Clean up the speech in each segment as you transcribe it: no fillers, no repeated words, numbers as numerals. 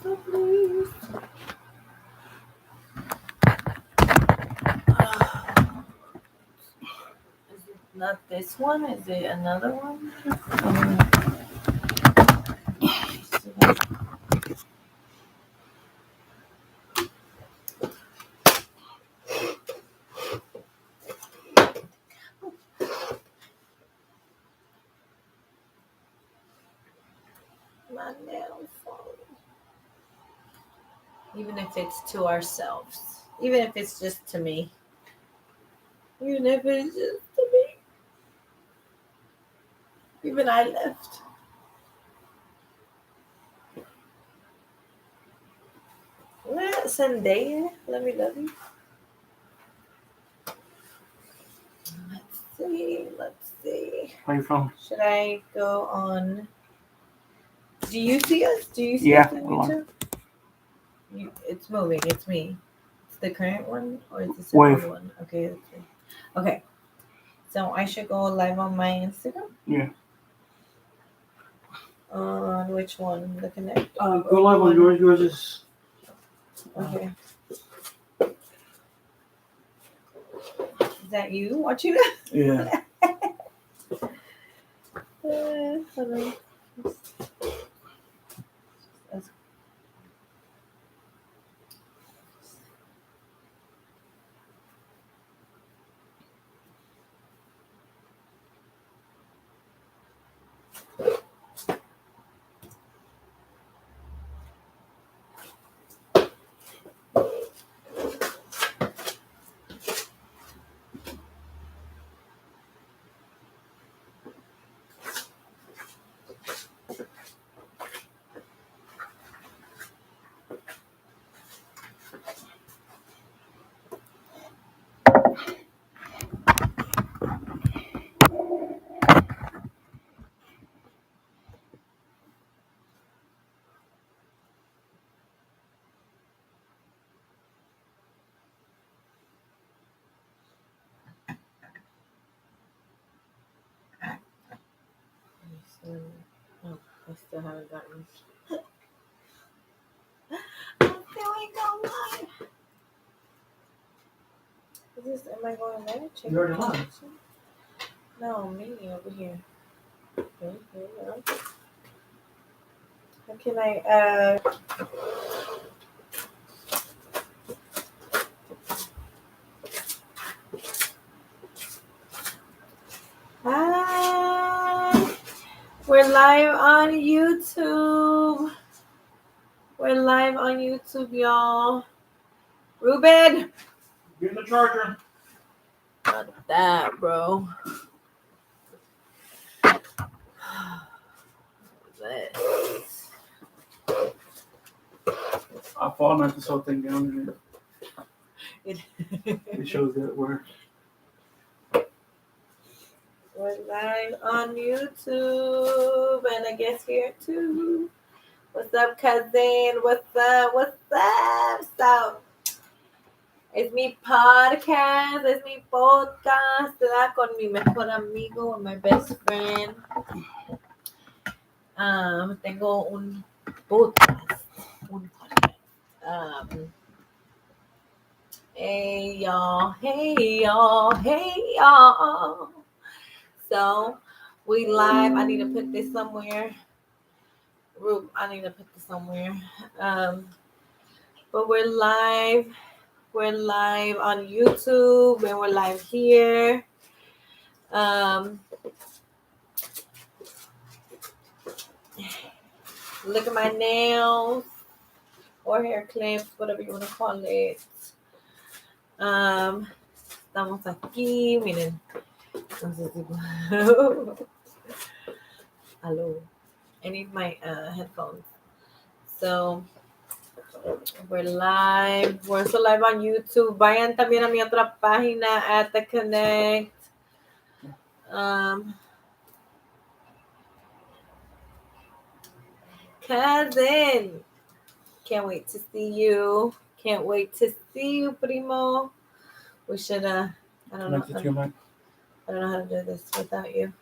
So please. Is it not this one? Is it another one? My nail phone. Even if it's to ourselves. Even if it's just to me. Even if it's just to me. Even I left. Sunday. Let me love you. Let's see. Let's see. Where you from? Should I go on? Do you see us? Do you see Yeah, us on hold on. YouTube? It's moving. It's me. It's the current one or is this Wave. another one? Okay. That's me. Okay. So I should go live on my Instagram. Yeah. On which one? The Connect. Go live on yours. Yours is. Okay. Is that you watching it? Yeah. Hold on. Oh, I still haven't gotten. I'm still ain't going live. Is this? Am I going there? Check You already live. connection. No, me over here. Okay, here we go. How can I? Hi. We're live on YouTube. We're live on YouTube, y'all. Ruben. Get the charger. Not that, bro. This. I formatted this whole thing down It shows that we're. We're live on YouTube and I guess here too. What's up, cousin? What's up? What's up? So, it's mi podcast. It's mi podcast. ¿Verdad? Con mi mejor amigo and my best friend. Tengo un podcast. Hey y'all. Hey y'all. Hey y'all. So, we live. I need to put this somewhere. I need to put this somewhere. But we're live. We're live on YouTube and we're live here. Look at my nails or hair clips, whatever you want to call it. Estamos aquí, miren. Hello. I need my headphones. So, we're live. We're also live on YouTube. Vayan también a mi otra página at The Connect. Cousin. Can't wait to see you. Can't wait to see you, primo. We should I don't know. I don't know how to do this without you.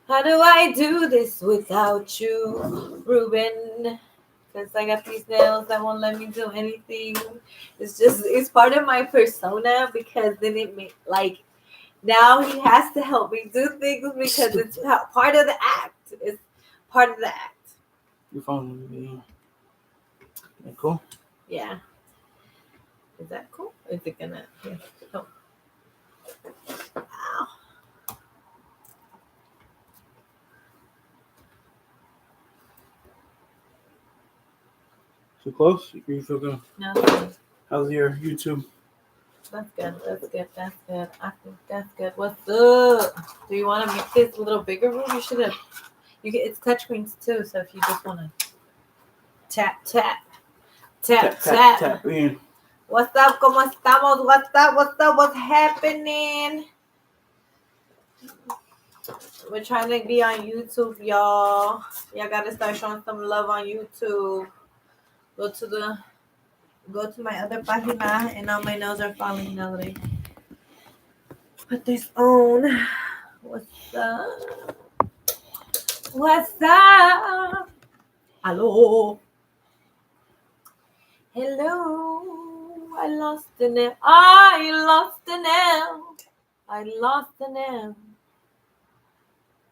How do I do this without you, Ruben? because I got these nails that won't let me do anything. It's part of my persona because then it like now he has to help me do things because it's part of the act. It's part of the act. Your phone will be cool. Yeah. Is that cool? Is it gonna? Yeah. Oh. Ow. So close? You feel good? No. How's your YouTube? That's good. That's good. That's good. I think that's good. What's up? Do you want to make this a little bigger room? You should have. It's touchscreens too. So if you just want to tap. Tap in. What's up? ¿Cómo estamos? What's up? What's up? What's happening? We're trying to be on YouTube, y'all. Y'all gotta start showing some love on YouTube. Go to my other página, and all my nails are falling now that I put this on. What's up? What's up? Hello. Hello. I lost the nail. I lost the nail. I lost the nail.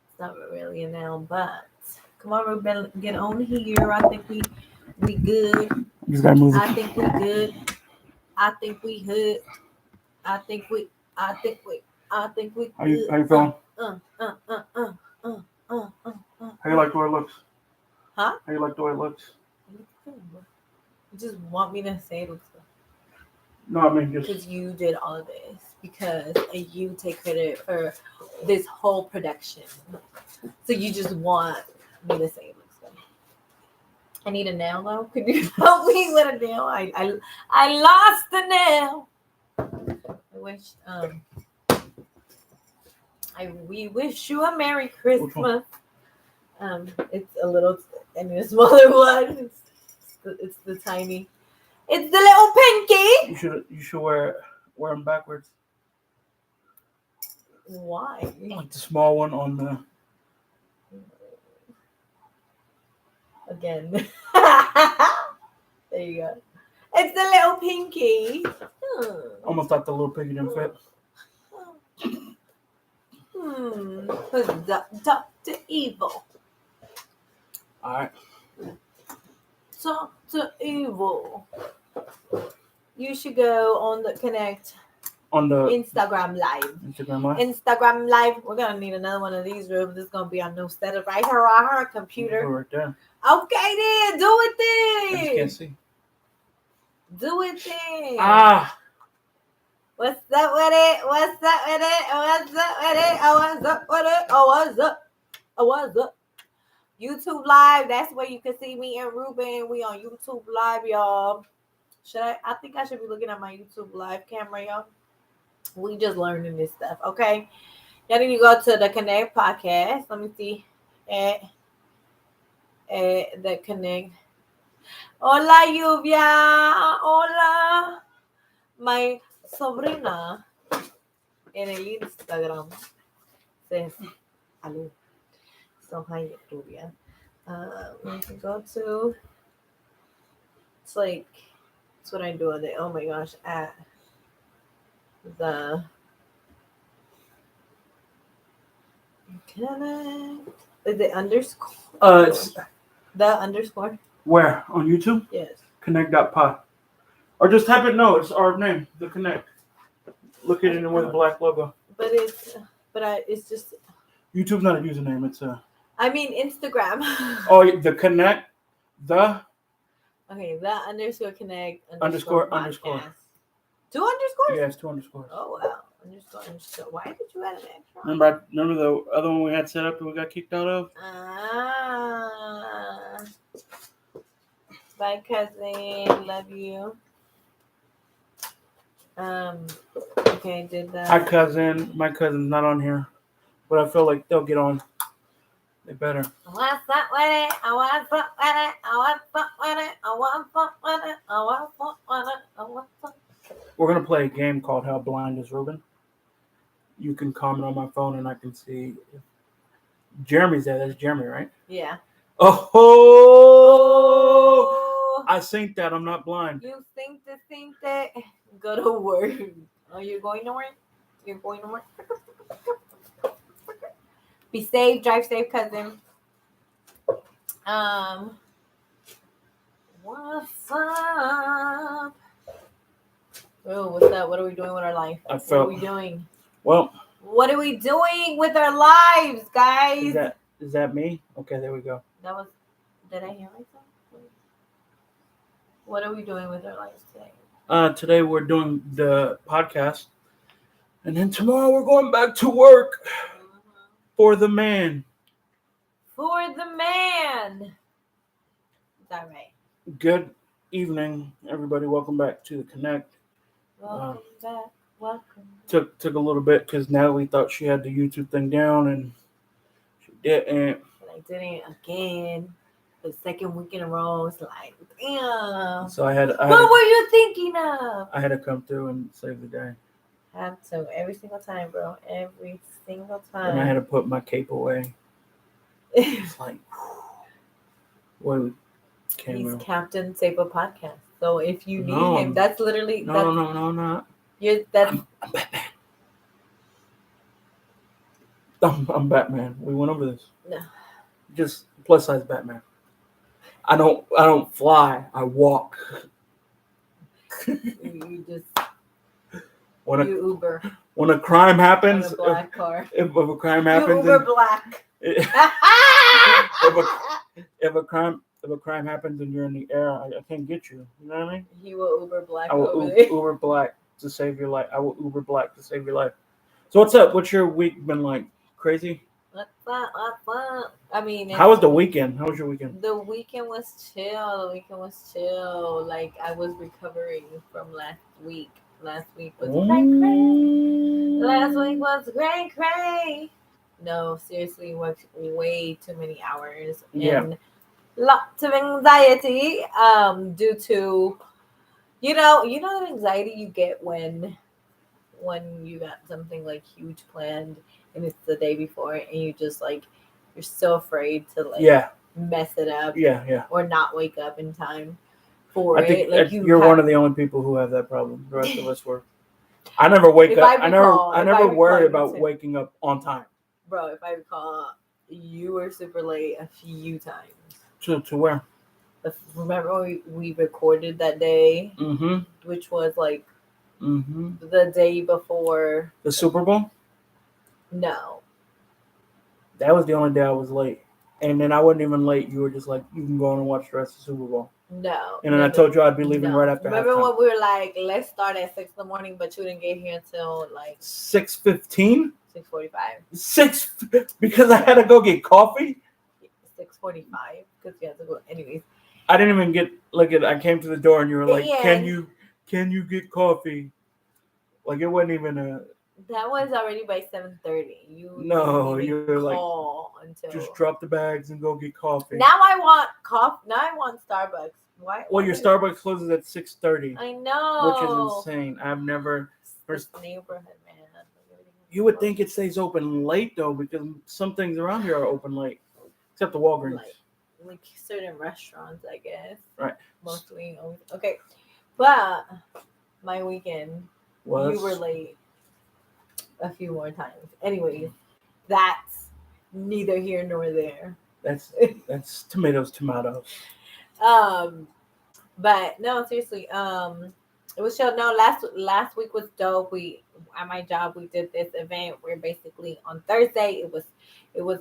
It's not really a nail, but come on, Ruben, get on here. I think we good. You just gotta move I think we good. I think we hood. I think we How you good. feeling? How How you like the way it looks? Huh? How you like the way it looks? You just want me to say it looks good. No, I mean just Because you did all of this. Because you take credit for this whole production. So you just want me to say it looks good. I need a nail though. Could you help me with a nail? I lost the nail. I wish we wish you a Merry Christmas. It's a little, I mean, a smaller one. It's the tiny. It's the little pinky. you should wear them backwards. Why? Like the small one on the. Again. There you go. It's the little pinky. Almost thought the little piggy didn't fit. Who's Dr. Evil? All right. Dr. Evil. You should go on the Connect On the Instagram Live. Instagram Live. We're gonna need another one of these rooms. This is gonna be our new setup right here on our computer. Right there. Okay then, do it I just then. can't see. Do it then. What's up with it? What's up with it? What's up with it? Oh, what's up with it? Oh, what's up? Oh, what's up? YouTube Live. That's where you can see me and Ruben. We on YouTube Live, y'all. I think I should be looking at my YouTube Live camera, y'all. We just learning this stuff, okay? Y'all need to go to the Connect podcast. Let me see. At the Connect. Hola, Lluvia. Hola. My sobrina en el Instagram says hello. So hi, Lluvia. We can go to. It's like that's what I do on it. Oh my gosh, at the Connect. Is it underscore? it's The underscore? where? On YouTube? Yes. Connect.pod. Or just type it. No, it's our name. The Connect. Look at it with a black logo. It's just. YouTube's not a username. It's a. I mean Instagram. Oh, the Connect. The. Okay, the underscore Connect Underscore. 2 underscores? Yeah, it's 2 underscores. Oh wow. Underscore. Why did you add an extra? Remember the other one we had set up that we got kicked out of? Bye, cousin. Love you. Okay, did that. Hi, cousin. My cousin's not on here, but I feel like they'll get on. They better. What's up with it? I want fun with it. I want fun with it. I want fun with it. I want fun with it. I want fun. We're gonna play a game called How Blind Is Ruben? You can comment on my phone and I can see if Jeremy's there. That's Jeremy, right? Yeah. Oh! I think that I'm not blind. You think that. Go to work. Are you going to work? You're going to work. Be safe. Drive safe, cousin. What's up? Oh, what's up? What are we doing with our life? What are we doing? Well, what are we doing with our lives, guys? Is that me? Okay, there we go. That was. Did I hear myself? What are we doing with our lives today? Today we're doing the podcast, and then tomorrow we're going back to work for the man. For the man. Is that right? Good evening, everybody. Welcome back to the Connect. Welcome back. Welcome. Took a little bit because Natalie thought she had the YouTube thing down, and she didn't. But I didn't again. The second week in a row, it's like, damn. So I had. What were you thinking of? I had to come through and save the day. Have to every single time, bro. Every single time. And I had to put my cape away. It's like, what? He's Captain Sabo Podcast. So if you need him, that's literally no, not. I'm Batman. I'm Batman. We went over this. No. Just plus size Batman. I don't fly. I walk. You just you Uber. When a crime happens, on a black car. If a crime happens, you Uber black. If a crime happens and you're in the air, I can't get you. You know what I mean? He will Uber black. I will Uber black to save your life. I will Uber black to save your life. So what's up? What's your week been like? Crazy? What's up? I mean, how was the weekend? How was your weekend? The weekend was chill. Like I was recovering from last week. Last week was cray. Last week was cray. No, seriously, worked way too many hours and lots of anxiety. Due to you know the anxiety you get when you got something like huge planned and it's the day before and you just like you're so afraid to like mess it up or not wake up in time for I think it. Like you're one of the only people who have that problem. The rest of us were. I never wake up. I never worry about waking up on time. Bro, if I recall, you were super late a few times. To where? Remember we recorded that day, which was like the day before the Super Bowl. No, that was the only day I was late, and then I wasn't even late. You were just like, you can go on and watch the rest of the Super Bowl. No, and then I told you I'd be leaving right after. Remember when we were like, let's start at 6 a.m, but you didn't get here until like 6:15. 6:45. Because I had to go get coffee. 6:45 because you had to go. Anyways, I didn't even I came to the door and you were like, "Can you get coffee?" Like it wasn't even a. That was already by 7:30. You were like, until just drop the bags and go get coffee. Now I want coffee. Now I want Starbucks. Why? Well, your Starbucks closes at 6:30. I know, which is insane. I've never. This neighborhood, man. You would think it stays open late though, because some things around here are open late, except the Walgreens. Like certain restaurants, I guess. Right. Mostly. Okay, but my weekend, you were late a few more times. Anyways, that's neither here nor there. That's tomatoes. But no, seriously, it was chill. No, last week was dope. We at my job we did this event where basically on Thursday it was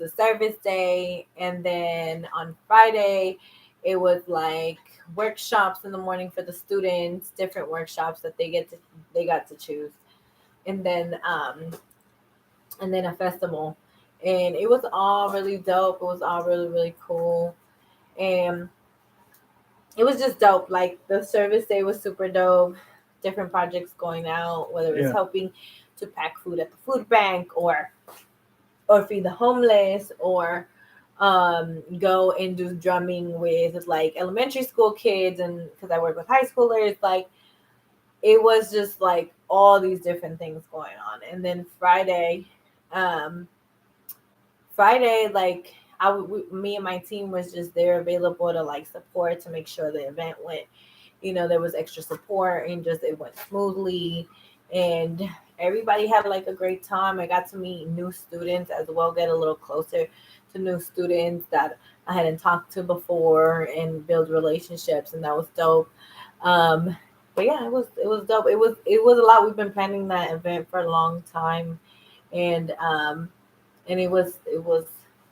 a service day, and then on Friday it was like workshops in the morning for the students, different workshops that they got to choose, and then a festival, and it was all really dope. It was all really, really cool, and it was just dope. Like the service day was super dope. Different projects going out, whether it's helping to pack food at the food bank or feed the homeless, or go and do drumming with like elementary school kids, and because I work with high schoolers, like it was just like all these different things going on. And then Friday, like me and my team was just there available to like support, to make sure the event went, there was extra support and just it went smoothly, and everybody had like a great time. I got to meet new students as well, get a little closer to new students that I hadn't talked to before, and build relationships, and that was dope. But yeah, it was dope. It was a lot. We've been planning that event for a long time, and it was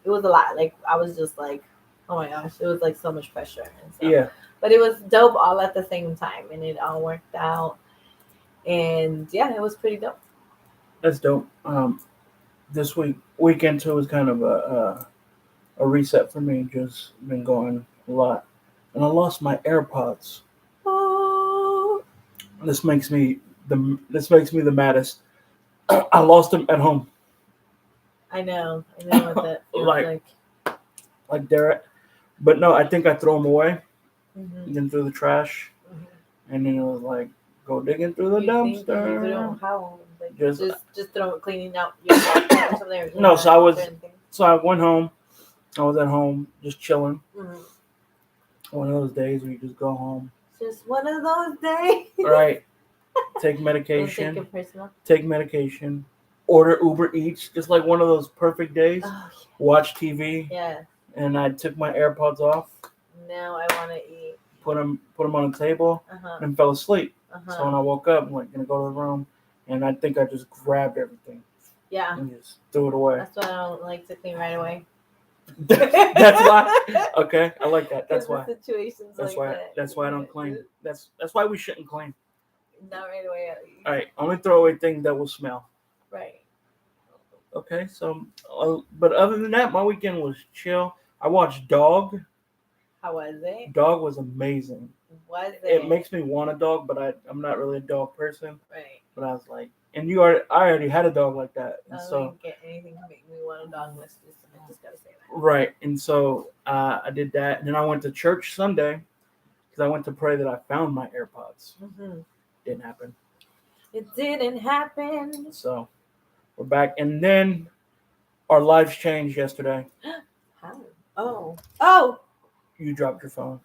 a lot. Like I was just like, oh my gosh, it was like so much pressure, and so. Yeah. But it was dope all at the same time, and it all worked out. And yeah, it was pretty dope. That's dope. This weekend too was kind of a reset for me. Just been going a lot, and I lost my AirPods. Oh, This makes me the maddest. I lost them at home. I know what that feels Like- Like Derek, but no, I think I threw them away, Mhm. then threw the trash, Mhm. and then it was like go digging through the You think you threw dumpster. how? Like, Just- just throw cleaning out your bathroom or something. Or No, so I was- or anything? So I went home. I was at home just chilling. Mhm. One of those days where you just go home, Just one of those days. right? Take Don't take medication. it personal. Take medication. Order Uber Eats, just like one of those perfect days. Oh Watch TV, yeah. and I took my AirPods off, Now I want to eat. put them on the table, Uh-huh. and fell asleep. Uh-huh. So when I woke up, I'm like gonna go to the room, and I think I just grabbed everything Yeah. and just threw it away. That's why I don't like to clean right away. That's why. Okay, I like that. That's why. Situations That's like why. that. That's why I don't clean. That's why we shouldn't clean. Not right away. At least. All right, only throw away things that will smell. Right. Okay, so but other than that, my weekend was chill. I watched Dog. How was it? Dog was amazing. Was it? It makes me want a dog, but I'm not really a dog person. Right. But I was like, and I already had a dog like that, and I so didn't get anything to make me want a dog. I just gotta say that. right, and so I did that, and then I went to church Sunday because I went to pray that I found my AirPods. Mm-hmm. Didn't happen. It didn't happen. So we're back, and then our lives changed yesterday. How? Oh. You dropped your phone.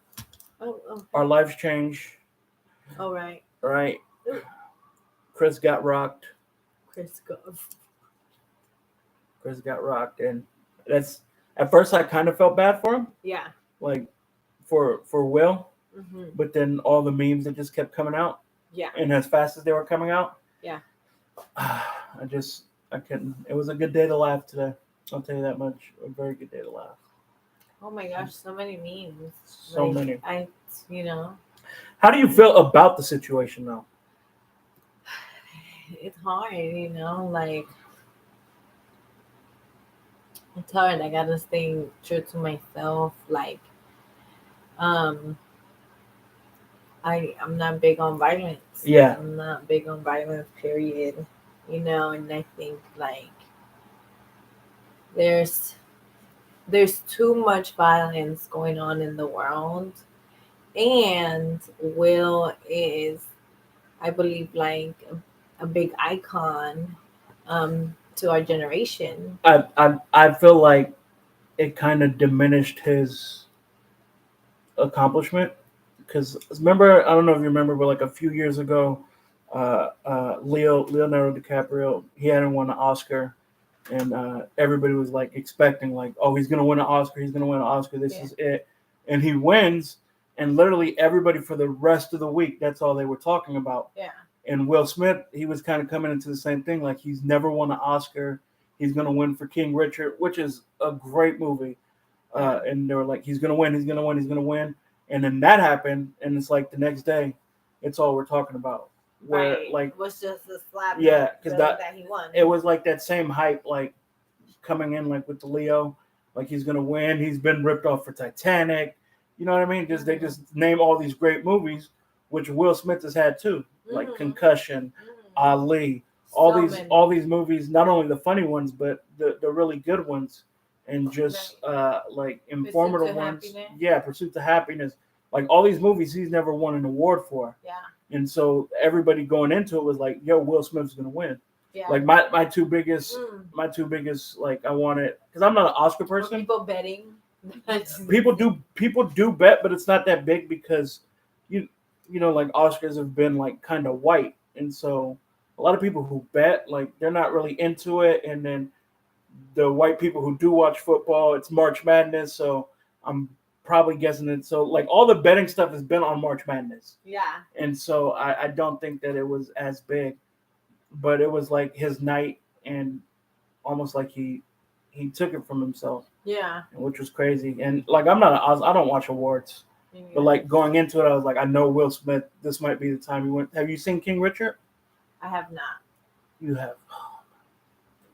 Oh. Our lives changed. All right. Right. Chris got rocked. Chris goes. Chris got rocked, and that's at first I kind of felt bad for him, Yeah. like for Will, Mm-hmm. but then all the memes that just kept coming out, Yeah. and as fast as they were coming out, Yeah. I couldn't. It was a good day to laugh today. I'll tell you that much. A very good day to laugh. Oh my gosh, so many memes. So many. How do you feel about the situation though? It's hard, like it's hard. I gotta stay true to myself. Like, I'm not big on violence. Yeah. I'm not big on violence, period. And I think like there's too much violence going on in the world, and Will is, I believe, like a big icon to our generation. I feel like it kind of diminished his accomplishment because remember, I don't know if you remember, but like a few years ago, Leonardo DiCaprio, he hadn't won an Oscar, and everybody was like expecting like, oh, he's gonna win an Oscar, this is it, and he wins, and literally everybody for the rest of the week, that's all they were talking about. Yeah. And Will Smith, he was kind of coming into the same thing, like he's never won an Oscar, he's gonna win for King Richard, which is a great movie, and they were like, he's gonna win, and then that happened, and it's like the next day, it's all we're talking about. Where right. like it was just a slap. Yeah, because that he won. it was like that same hype, like coming in like with the Leo, like he's gonna win. He's been ripped off for Titanic. You know what I mean? Just they just name all these great movies, which Will Smith has had too, like Concussion, Ali, all these movies. Not only the funny ones, but the really good ones, and just like informative ones. Happiness. Yeah, Pursuit to Happiness. Like all these movies, he's never won an award for. Yeah. And so everybody going into it was like, yo, Will Smith's going to win. Yeah. Like my two biggest like I wanted because I'm not an Oscar Were person. people betting? People do bet, but it's not that big because you know like Oscars have been like kind of white, and so a lot of people who bet like they're not really into it, and then the white people who do watch football, it's March Madness, so I'm probably guessing it. So like all the betting stuff has been on March Madness, Yeah. and so I don't think that it was as big, but it was like his night, and almost like he took it from himself. Yeah. Which was crazy. And like I don't watch awards, but like going into it, I was like, I know Will Smith. This might be the time he went. Have you seen King Richard? I have not. You have.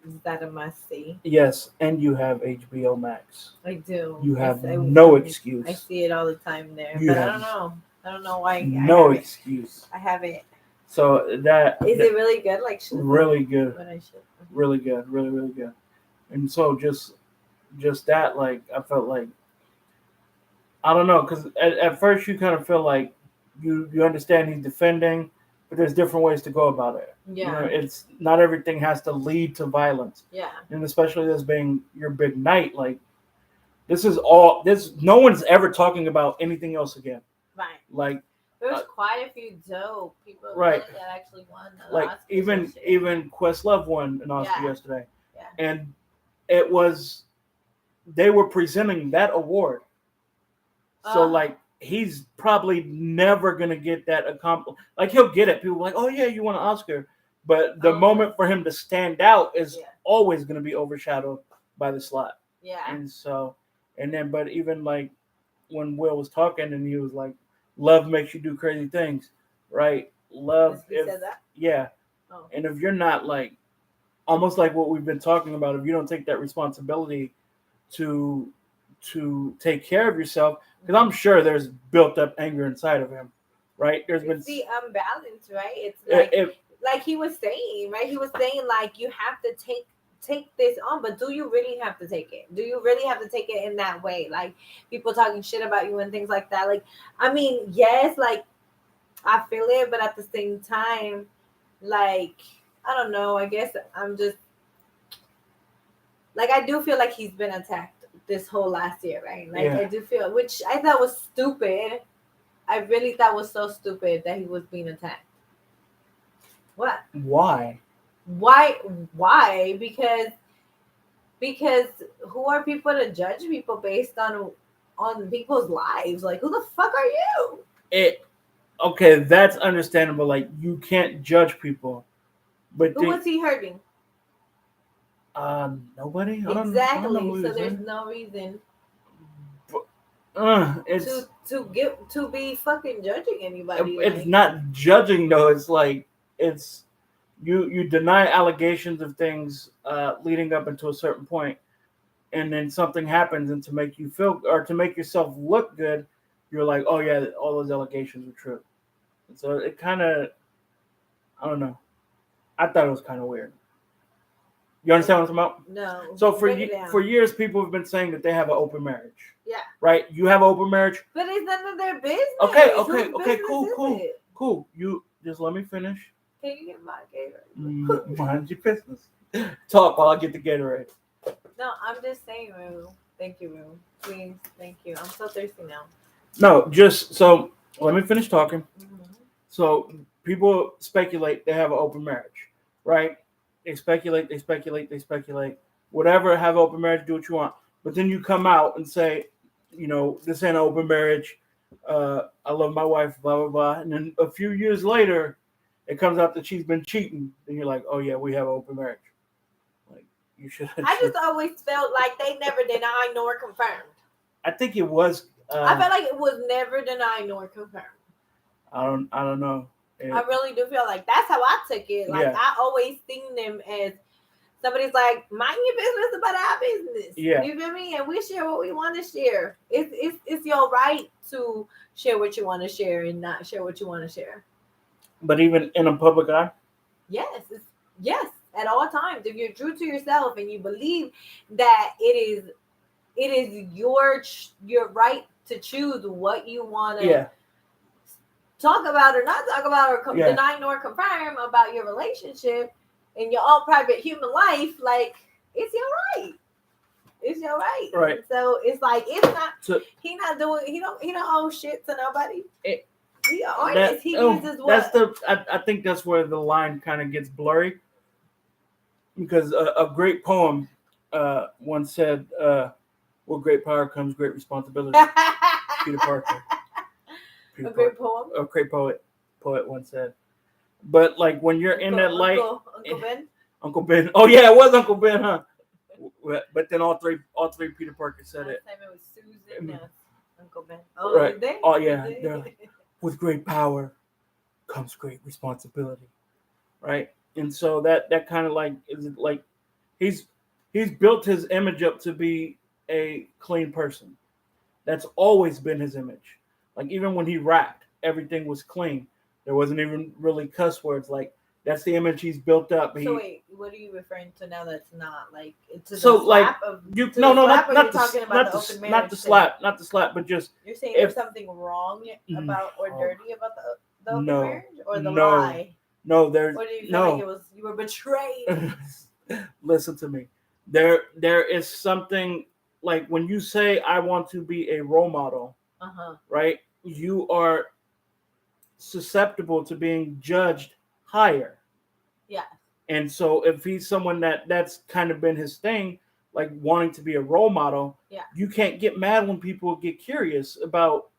Is that a must see? Yes, and you have HBO Max. I do. You have no excuse. I see it all the time there, You but have I don't know. I don't know why. No excuse. I haven't. So Is it really good? Like really good. What I should. Really good. Really really good. And so just that like I felt like I don't know because at first you kind of feel like you understand he's defending, but there's different ways to go about it. Yeah. You know, it's not everything has to lead to violence. Yeah. And especially this being your big night, like no one's ever talking about anything else again. Right. Like there was quite a few dope people right. that actually won. Like even Questlove won an Oscar yesterday. Yeah. And it was they were presenting that award. So like he's probably never gonna get that accomplished. Like he'll get it. People are like, oh yeah, you won an Oscar. But the moment for him to stand out is always gonna be overshadowed by the slot. Yeah. And so but even like when Will was talking and he was like, love makes you do crazy things. Right? Love said that? Yeah. Oh. And if you're not like almost like what we've been talking about, if you don't take that responsibility to take care of yourself, because I'm sure there's built up anger inside of him, right? There's been the unbalance, right? It's like he was saying, right? He was saying like you have to take this on, but do you really have to take it? Do you really have to take it in that way? Like people talking shit about you and things like that. Like, I mean, yes, like I feel it, but at the same time, like I don't know. I guess I'm just like I do feel like he's been attacked this whole last year, right? Like I do feel, which I thought was stupid. I really thought was so stupid that he was being attacked. What? Why? Why? Because who are people to judge people based on people's lives? Like who the fuck are you? Okay, that's understandable. Like you can't judge people, but who was he hurting? Nobody. Exactly. So there's no reason it's to be fucking judging anybody. It's not judging though. It's like it's you deny allegations of things leading up into a certain point, and then something happens, and to make you feel or to make yourself look good, you're like, oh yeah, all those allegations were true. And so it kind of, I don't know. I thought it was kind of weird. You understand what I'm talking about? No. So for years, people have been saying that they have an open marriage. Yeah. Right? You have an open marriage. But it's none of their business. Okay, cool. You just let me finish. Can you get my Gatorade? Mind your business. Talk while I get the Gatorade. No, I'm just saying, Rue. Thank you, Rue. Please, thank you. I'm so thirsty now. No, just so let me finish talking. Mm-hmm. So people speculate they have an open marriage, right? They speculate. Whatever, have an open marriage, do what you want. But then you come out and say, you know, this ain't an open marriage. I love my wife, blah, blah, blah. And then a few years later, it comes out that she's been cheating. Then you're like, oh, yeah, we have an open marriage. Like, you should. I just always felt like they never denied nor confirmed. I think it was. I felt like it was never denied nor confirmed. I don't know. I really do feel like that's how I took it. Like I always seen them as somebody's like, mind your business about our business. Yeah. You feel me? And we share what we want to share. It's your right to share what you want to share and not share what you want to share. But even in a public eye? Yes. Yes. At all times. If you're true to yourself and you believe that it is your right to choose what you want to talk about or not talk about or deny nor confirm about your relationship, in your own private human life, like it's your right. It's your right. Right. And so it's like it's not. So He not doing. He don't owe shit to nobody. It- He an artist. He uses that's what. I think that's where the line kind of gets blurry, because a great poem once said, "With great power comes great responsibility." Peter Parker. A great poem. A great poet once said. But like when you're in that light, Uncle Ben. Uncle Ben. Oh yeah, it was Uncle Ben, huh? But then all three Peter Parker said it. Last time it was Susan. Uncle Ben. Oh, Right. did they? Oh yeah. They're like, with great power comes great responsibility, right? And so that kind of like is like he's built his image up to be a clean person. That's always been his image. Like even when he rapped, everything was clean. There wasn't even really cuss words. Like that's the image he's built up. So wait, what are you referring to now? That's not like to the So like slap of you to no the no slap, not or not you're talking the about the open marriage not the thing? slap, but just You're saying if- there's something wrong about or No. dirty about the open No. marriage or the No. lie? no there's Or do you feel no. like you were betrayed? Listen to me. There is something like when you say I want to be a role model, right? You are susceptible to being judged higher. Yeah. And so if he's someone that's kind of been his thing, like wanting to be a role model, Yeah. you can't get mad when people get curious about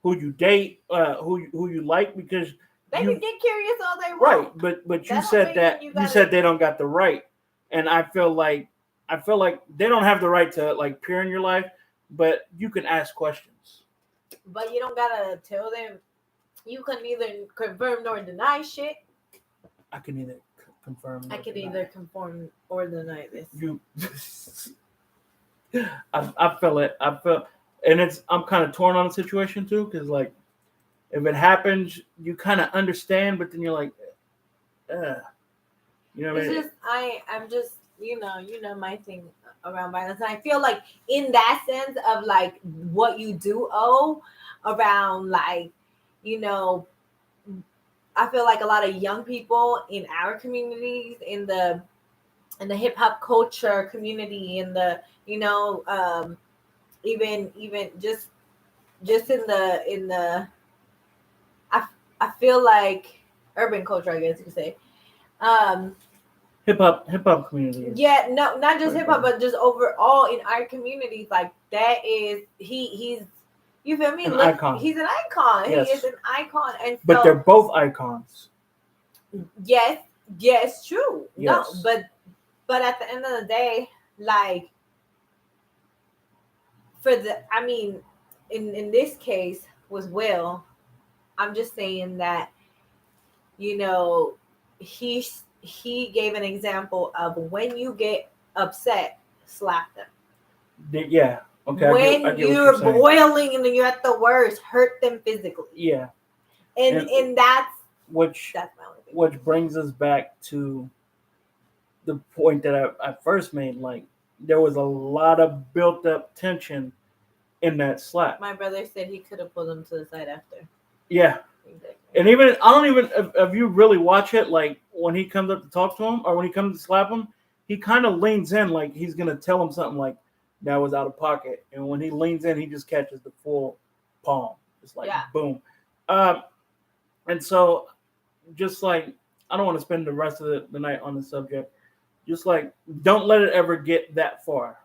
who you date, who you like, because They you can get curious all they want. right. But you That don't said mean that you you said they don't got the right, and I feel like they don't have the right to like peer in your life, but you can ask questions. But you don't gotta tell them. You can neither confirm nor deny shit. I can either confirm. I can either confirm or deny this. You. I feel it. And I'm kind of torn on the situation too, because like, if it happens, you kind of understand, but then you're like, you know what I mean? It's just I'm just you know my thing around violence, and I feel like in that sense of like what you do owe around like I feel like a lot of young people in our communities in the hip hop culture community in the even just in the I feel like urban culture, I guess you could say. Hip hop community. Yeah, no, not just hip hop, but just overall in our communities, like that is he's you feel me? Icon. He's an icon. Yes. He is an icon, and but they're both icons. Yes, true. Yes. No, but at the end of the day, like in this case was Will, I'm just saying that he gave an example of when you get upset, slap them. Yeah. Okay. When I get you're saying. boiling and you're at the worst, hurt them physically. Yeah. And that's my only thing. Which brings us back to the point that I first made. Like there was a lot of built up tension in that slap. My brother said he could have pulled him to the side after. Yeah. Exactly. And even I don't even if you really watch it, like when he comes up to talk to him or when he comes to slap him, he kind of leans in like he's gonna tell him something like that was out of pocket. And when he leans in, he just catches the full palm. It's like boom. And so just like I don't want to spend the rest of the night on the subject. Just like don't let it ever get that far.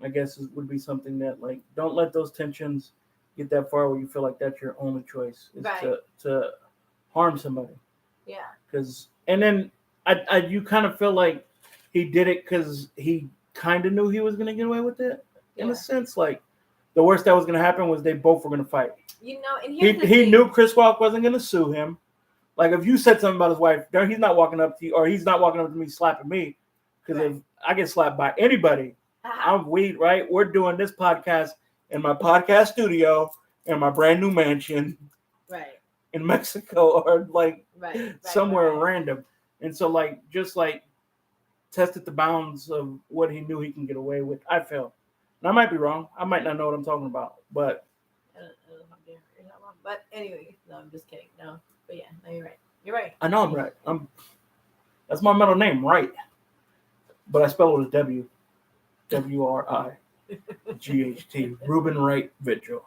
I guess it would be something that like don't let those tensions get that far where you feel like that's your only choice is to harm somebody. Yeah. Because and then you kind of feel like he did it because he kind of knew he was gonna get away with it in a sense. Like the worst that was gonna happen was they both were gonna fight. And he knew Chris Rock wasn't gonna sue him. Like if you said something about his wife, he's not walking up to you, or he's not walking up to me slapping me. Because if I get slapped by anybody, I'm weed, right? We're doing this podcast in my podcast studio in my brand new mansion, right, in Mexico or like somewhere random. And so like just like tested the bounds of what he knew he can get away with. I feel, and I might be wrong. I might not know what I'm talking about, but. But anyway, no, I'm just kidding. No, but yeah, no, you're right. You're right. I know I'm right. That's my middle name, Wright. But I spell it with a W. WRIGHT. Ruben Wright Vigil.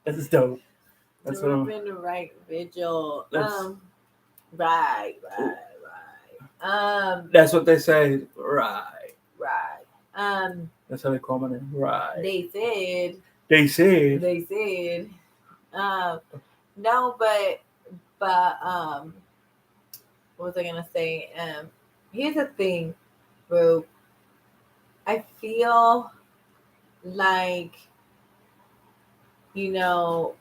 That's dope. That's what I'm. Ruben Wright Vigil. That's- Right. That's what they say. Right. That's how they call my name. Right. They said. They said. No, but what was I gonna say? Here's the thing, bro. I feel like, you know,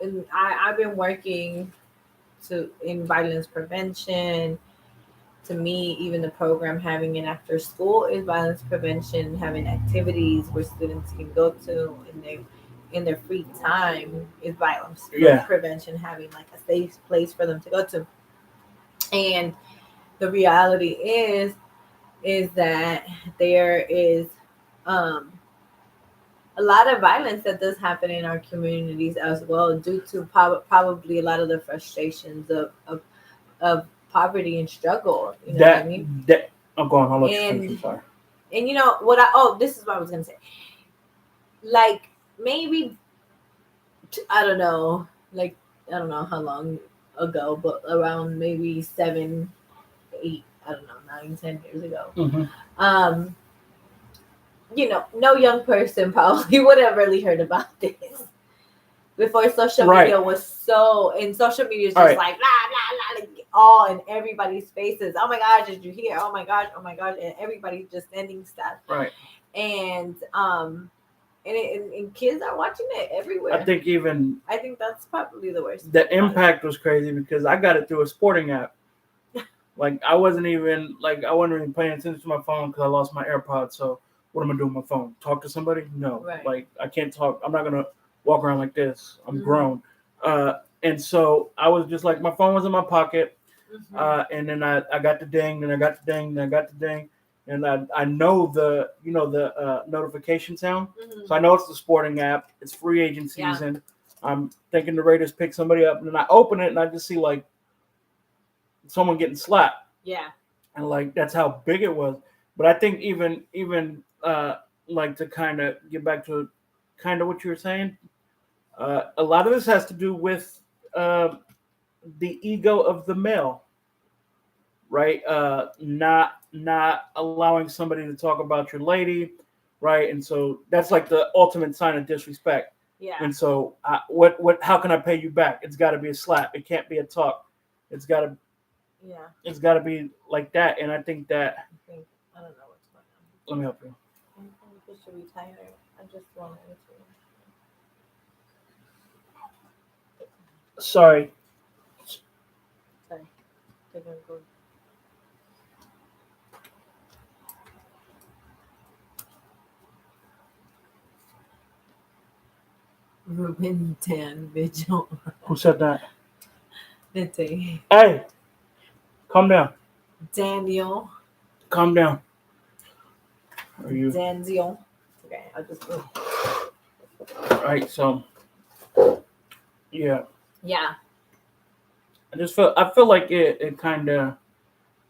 and I've been working in violence prevention. To me, even the program having it after school is violence prevention, having activities where students can go to in their free time is violence prevention, having like a safe place for them to go to. And the reality is that there is a lot of violence that does happen in our communities as well, due to probably a lot of the frustrations of poverty and struggle. You know what I mean? I'm going. I'll let you And- finish. I'm sorry. And you know what? This is what I was gonna say. Like maybe I don't know how long ago, but around maybe 7, 8, I don't know, 9, 10 years ago. Mm-hmm. You know, no young person probably would have really heard about this before social media was so, and social media is just like blah blah blah, like all in everybody's faces. Oh my gosh, did you hear? Oh my gosh, and everybody's just sending stuff. Right. And and kids are watching it everywhere. I think that's probably the worst. The impact was crazy because I got it through a sporting app. Like I wasn't even paying attention to my phone because I lost my AirPods. So what am I doing with my phone? Talk to somebody? No. Right. Like I can't talk. I'm not gonna walk around like this. I'm grown. And so I was just like, my phone was in my pocket. And then I got the ding, then I got the ding, then I got the ding. And I know the notification sound. So I know it's the sporting app. It's free agent season. I'm thinking the Raiders pick somebody up, and then I open it and I just see like someone getting slapped. Yeah. And like that's how big it was. But I think even like to kind of get back to kind of what you were saying, a lot of this has to do with the ego of the male, right? Not allowing somebody to talk about your lady, right? And so that's like the ultimate sign of disrespect. Yeah. And so how can I pay you back? It's got to be a slap. It can't be a talk. It's got to be like that. And I think that I don't know what's going on. let me help you. I think we should retire. I just wanted to. Sorry. Sorry. They're gonna go. Ruben Dan Vigil. Who said that? Nite. Hey, calm down. Daniel. Calm down. Are you Daniel. Okay, I'll just move. right? So, yeah. Yeah. I feel like it kind of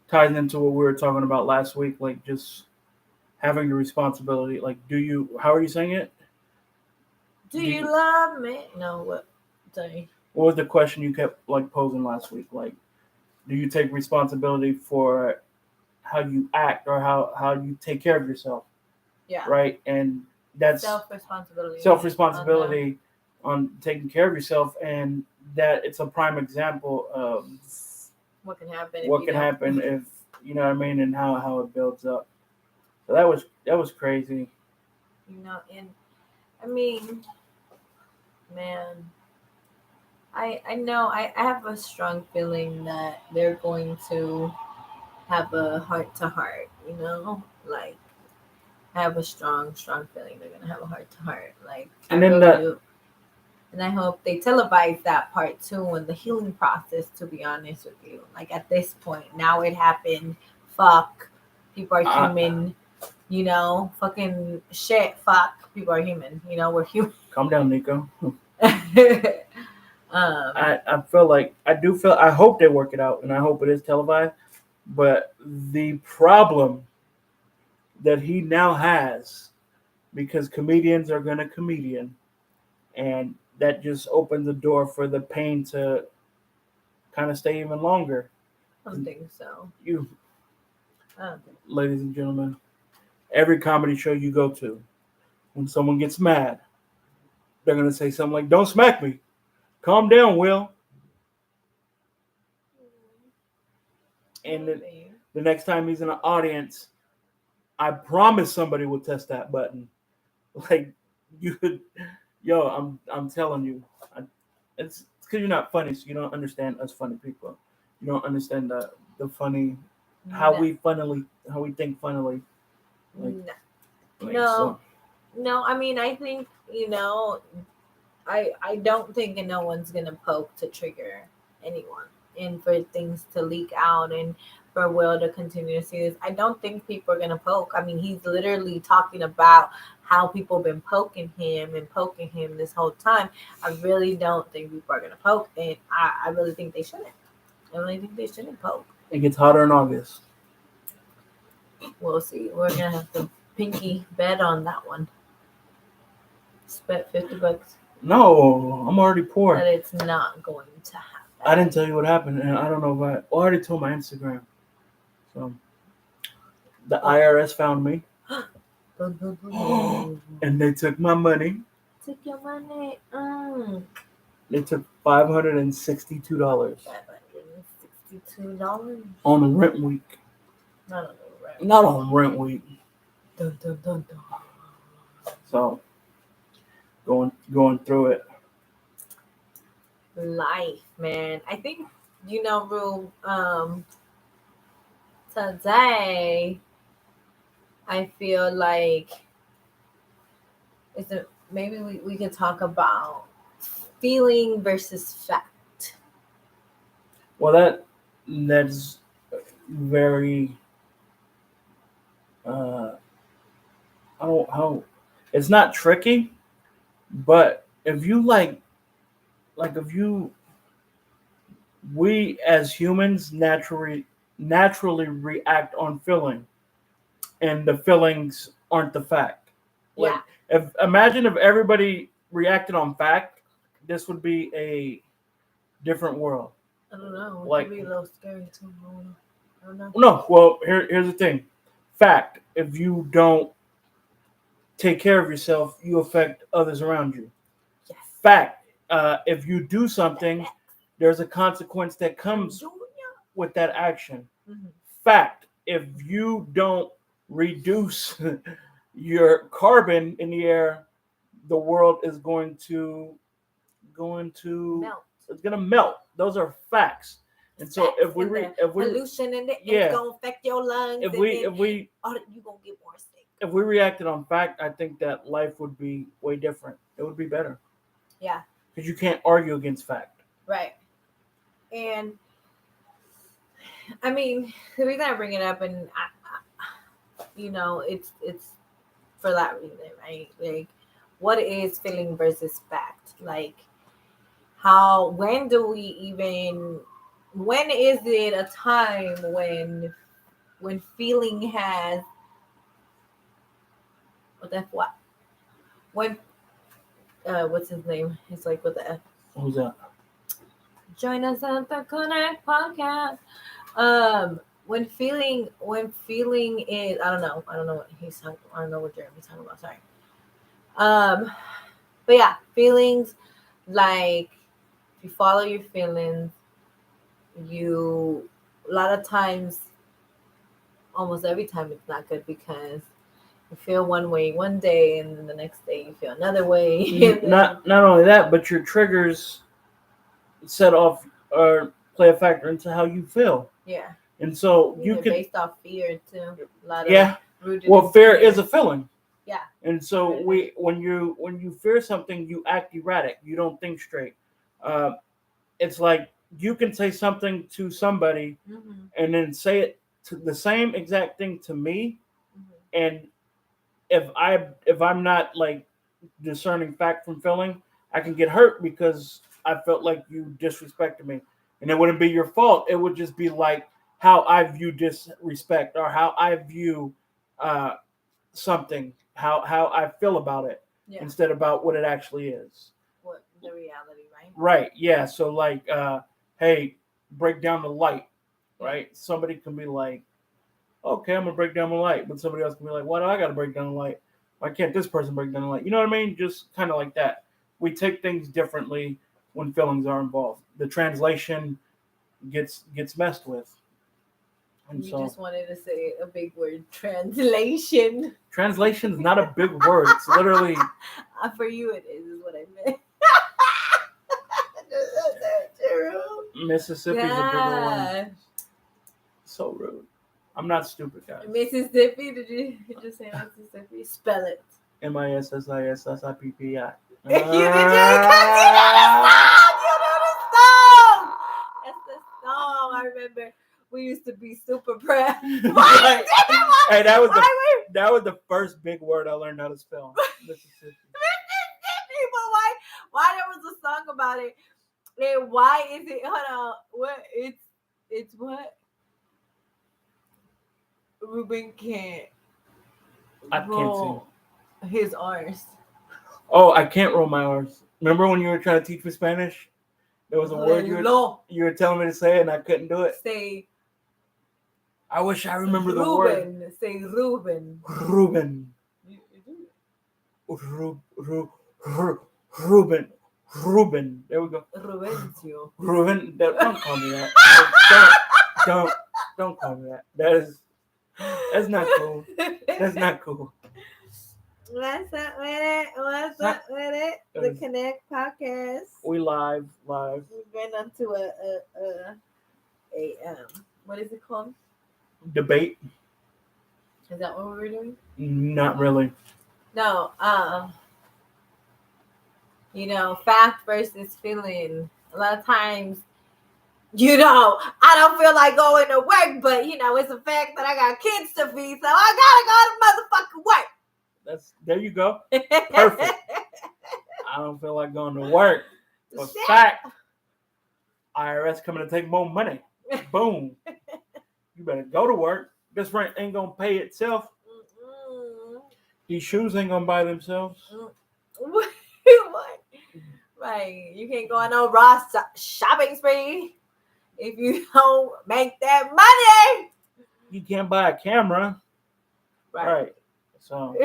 ties into what we were talking about last week, like just having the responsibility. Like, how are you saying it? Do you love me? No, what? Sorry. What was the question you kept like posing last week? Like, do you take responsibility for how you act or how you take care of yourself? Yeah. Right. And that's self-responsibility on taking care of yourself, and that it's a prime example of what can happen if you know what I mean, and how it builds up. So that was crazy. You know, and I mean, man, I know I have a strong feeling that they're going to have a heart to heart, you know, like I have a strong feeling they're gonna have a heart to heart, like, and then and I hope they televise that part too, and the healing process. To be honest with you, like at this point, now it happened. Fuck, people are human, you know. Fucking shit. Fuck, people are human. You know, we're human. Calm down, Nico. I feel like I hope they work it out, and I hope it is televised. But the problem that he now has, because comedians are gonna comedian, and that just opens the door for the pain to kind of stay even longer. I don't think so. You, I don't think. ladies and gentlemen, every comedy show you go to, when someone gets mad, they're gonna say something like, "Don't smack me. Calm down, Will." And Maybe. the next time he's in an audience, I promise somebody will test that button. Like you, yo, I'm telling you, it's because you're not funny, so you don't understand us funny people. You don't understand the funny how No. how we think funnily. Like, No. like, No. so- No, I mean, I think, I don't think no one's gonna poke to trigger anyone, and for things to leak out, and for Will to continue to see this. I don't think people are gonna poke. I mean, he's literally talking about how people been poking him this whole time. I really don't think people are gonna poke, and I really think they shouldn't. I really think they shouldn't poke. it gets hotter in August. We'll see. We're gonna have to pinky bet on that one. Bet $50 No, I'm already poor. that it's not going to happen. I didn't tell you what happened, and I don't know if I already told my Instagram. So the IRS found me, and they took my money. Took your money. They took $562 $562. on the rent week. Not on the rent. Not on rent week. Dun, dun, dun, dun. So going through it. Life, man. I think Rue. Today, I feel like maybe we could talk about feeling versus fact. Well, that's very. I don't how. It's not tricky, but if you if you we as humans naturally react on feeling, and the feelings aren't the fact. Like, Yeah. if imagine if everybody reacted on fact, this would be a different world. I don't know. It Like- could be a little scary too. I don't know. No, well, here's the thing. Fact: if you don't take care of yourself, you affect others around you. Yes. Fact: if you do something, there's a consequence that comes with that action. Mhm. Fact: if you don't reduce your carbon in the air, the world is going to Melt. it's going to melt. Those are facts. And so Facts. if we Pollution in it, Yeah. it's gonna affect your lungs. if and we then if we you gonna get more sick. if we reacted on fact, I think that life would be way different. It would be better Yeah. because you can't argue against fact. Right. And I mean, the reason I bring it up, and it's for that reason, right? Like, what is feeling versus fact? Like, when is it a time when feeling has what when what's his name? It's like with the F. Who's that? Join us at the Connect podcast. When feeling is, I don't know what he's talking. I don't know what Jeremy's talking about. Sorry. But yeah, feelings, like if you follow your feelings, a lot of times, almost every time, it's not good because you feel one way one day, and then the next day you feel another way. Not only that, but your triggers set off or play a factor into how you feel. Yeah. And so you They're can based off fear too. A lot yeah. of rooted Well, in fear is a feeling. Yeah. And so Right. when you fear something, you act erratic. You don't think straight. It's like you can say something to somebody Mhm. and then say it to the same exact thing to me, Mhm. and if I'm not like discerning fact from feeling, I can get hurt because I felt like you disrespected me, and it wouldn't be your fault. It would just be like how I view disrespect or how I view something, how I feel about it, Yeah. instead about what it actually is. What the reality, right? Right. Yeah. So like, hey, break down the light. Right. Somebody can be like, okay, I'm gonna break down the light, but somebody else can be like, why do I gotta break down the light? Why can't this person break down the light? You know what I mean? Just kind of like that. We take things differently when feelings are involved. The translation gets messed with. And You so just wanted to say a big word, translation. translation is not a big word. It's literally For you, it is what I meant. True. Mississippi's a bigger Yeah. word. So rude. I'm not stupid, guys. Mississippi? Did you just say Mississippi? Spell it. MISSISSIPPI. You did because you know the song. You know the song. That's the song. I remember we used to be super proud. Why? Hey, that was Why that was the first big word I learned how to spell. Mississippi. Mississippi? But why there was a song about it? And why is it? Hold on. What? It's what? Ruben can't I can't roll his R's. Oh, I can't roll my R's. Remember when you were trying to teach me Spanish? There was a word you were telling me to say and I couldn't do it. Say. I wish I remember the word. Say Ruben. Ruben. You do Ruben. Ruben. There we go. Rubencio. Ruben. Don't call me that. Don't call me that. That's not cool. That's not cool. What's up with it? What's up with it? The Connect podcast. We live. We're going on to a what is it called? Debate. Is that what we were doing? Not really. No. Fact versus feeling. A lot of times, I don't feel like going to work, but it's a fact that I got kids to feed, so I gotta go to motherfucking work. There you go. Perfect. I don't feel like going to work. For fact, IRS coming to take more money. Boom. You better go to work. This rent ain't gonna pay itself. Mm-mm. These shoes ain't gonna buy themselves. What? Right. You can't go on no Ross shopping spree if you don't make that money. You can't buy a camera. Right. So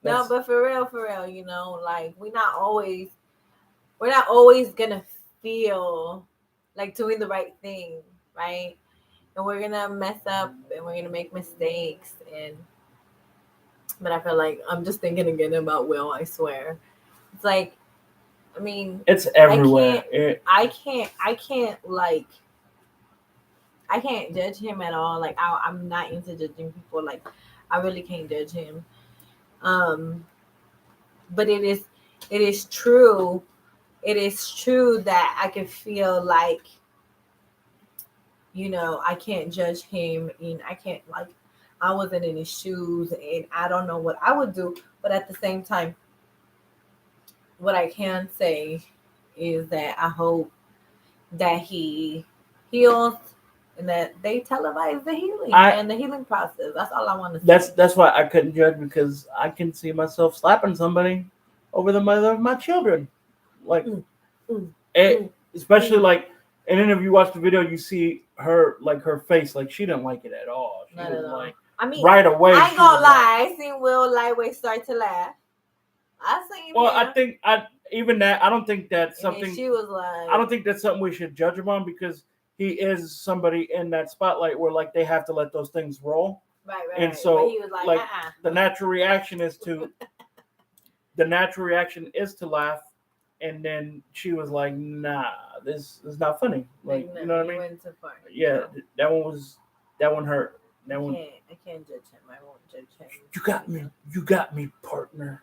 no, but for real, like we're not always gonna feel like doing the right thing, right? And we're gonna mess up and we're gonna make mistakes, but I feel like I'm just thinking again about Will. I swear, it's like, I mean, it's everywhere. I can't judge him at all. Like I'm not into judging people. Like I really can't judge him. But it is true. It is true that I can feel like, I can't judge him, and I can't, like, I wasn't in his shoes and I don't know what I would do. But at the same time, what I can say is that I hope that he heals and that they televise the healing and the healing process. That's all I want to say. That's why I couldn't judge, because I can see myself slapping somebody over the mother of my children. Like, especially like, and then if you watch the video, you see her, like, her face, like she didn't like it at all. She Not was at all. like, I mean, right away. I ain't gonna lie. I seen Will Lightweight start to laugh. I seen. Well, him. I think I don't think that's something. And she was like, I don't think that's something we should judge him on, because he is somebody in that spotlight where, like, they have to let those things roll. Right. And so, but he was like the natural reaction is to laugh, and then she was like, "Nah, this is not funny." Like, no, you know what I mean? Went too far. Yeah, that one hurt. I can't judge him. I won't judge him. You got me, partner.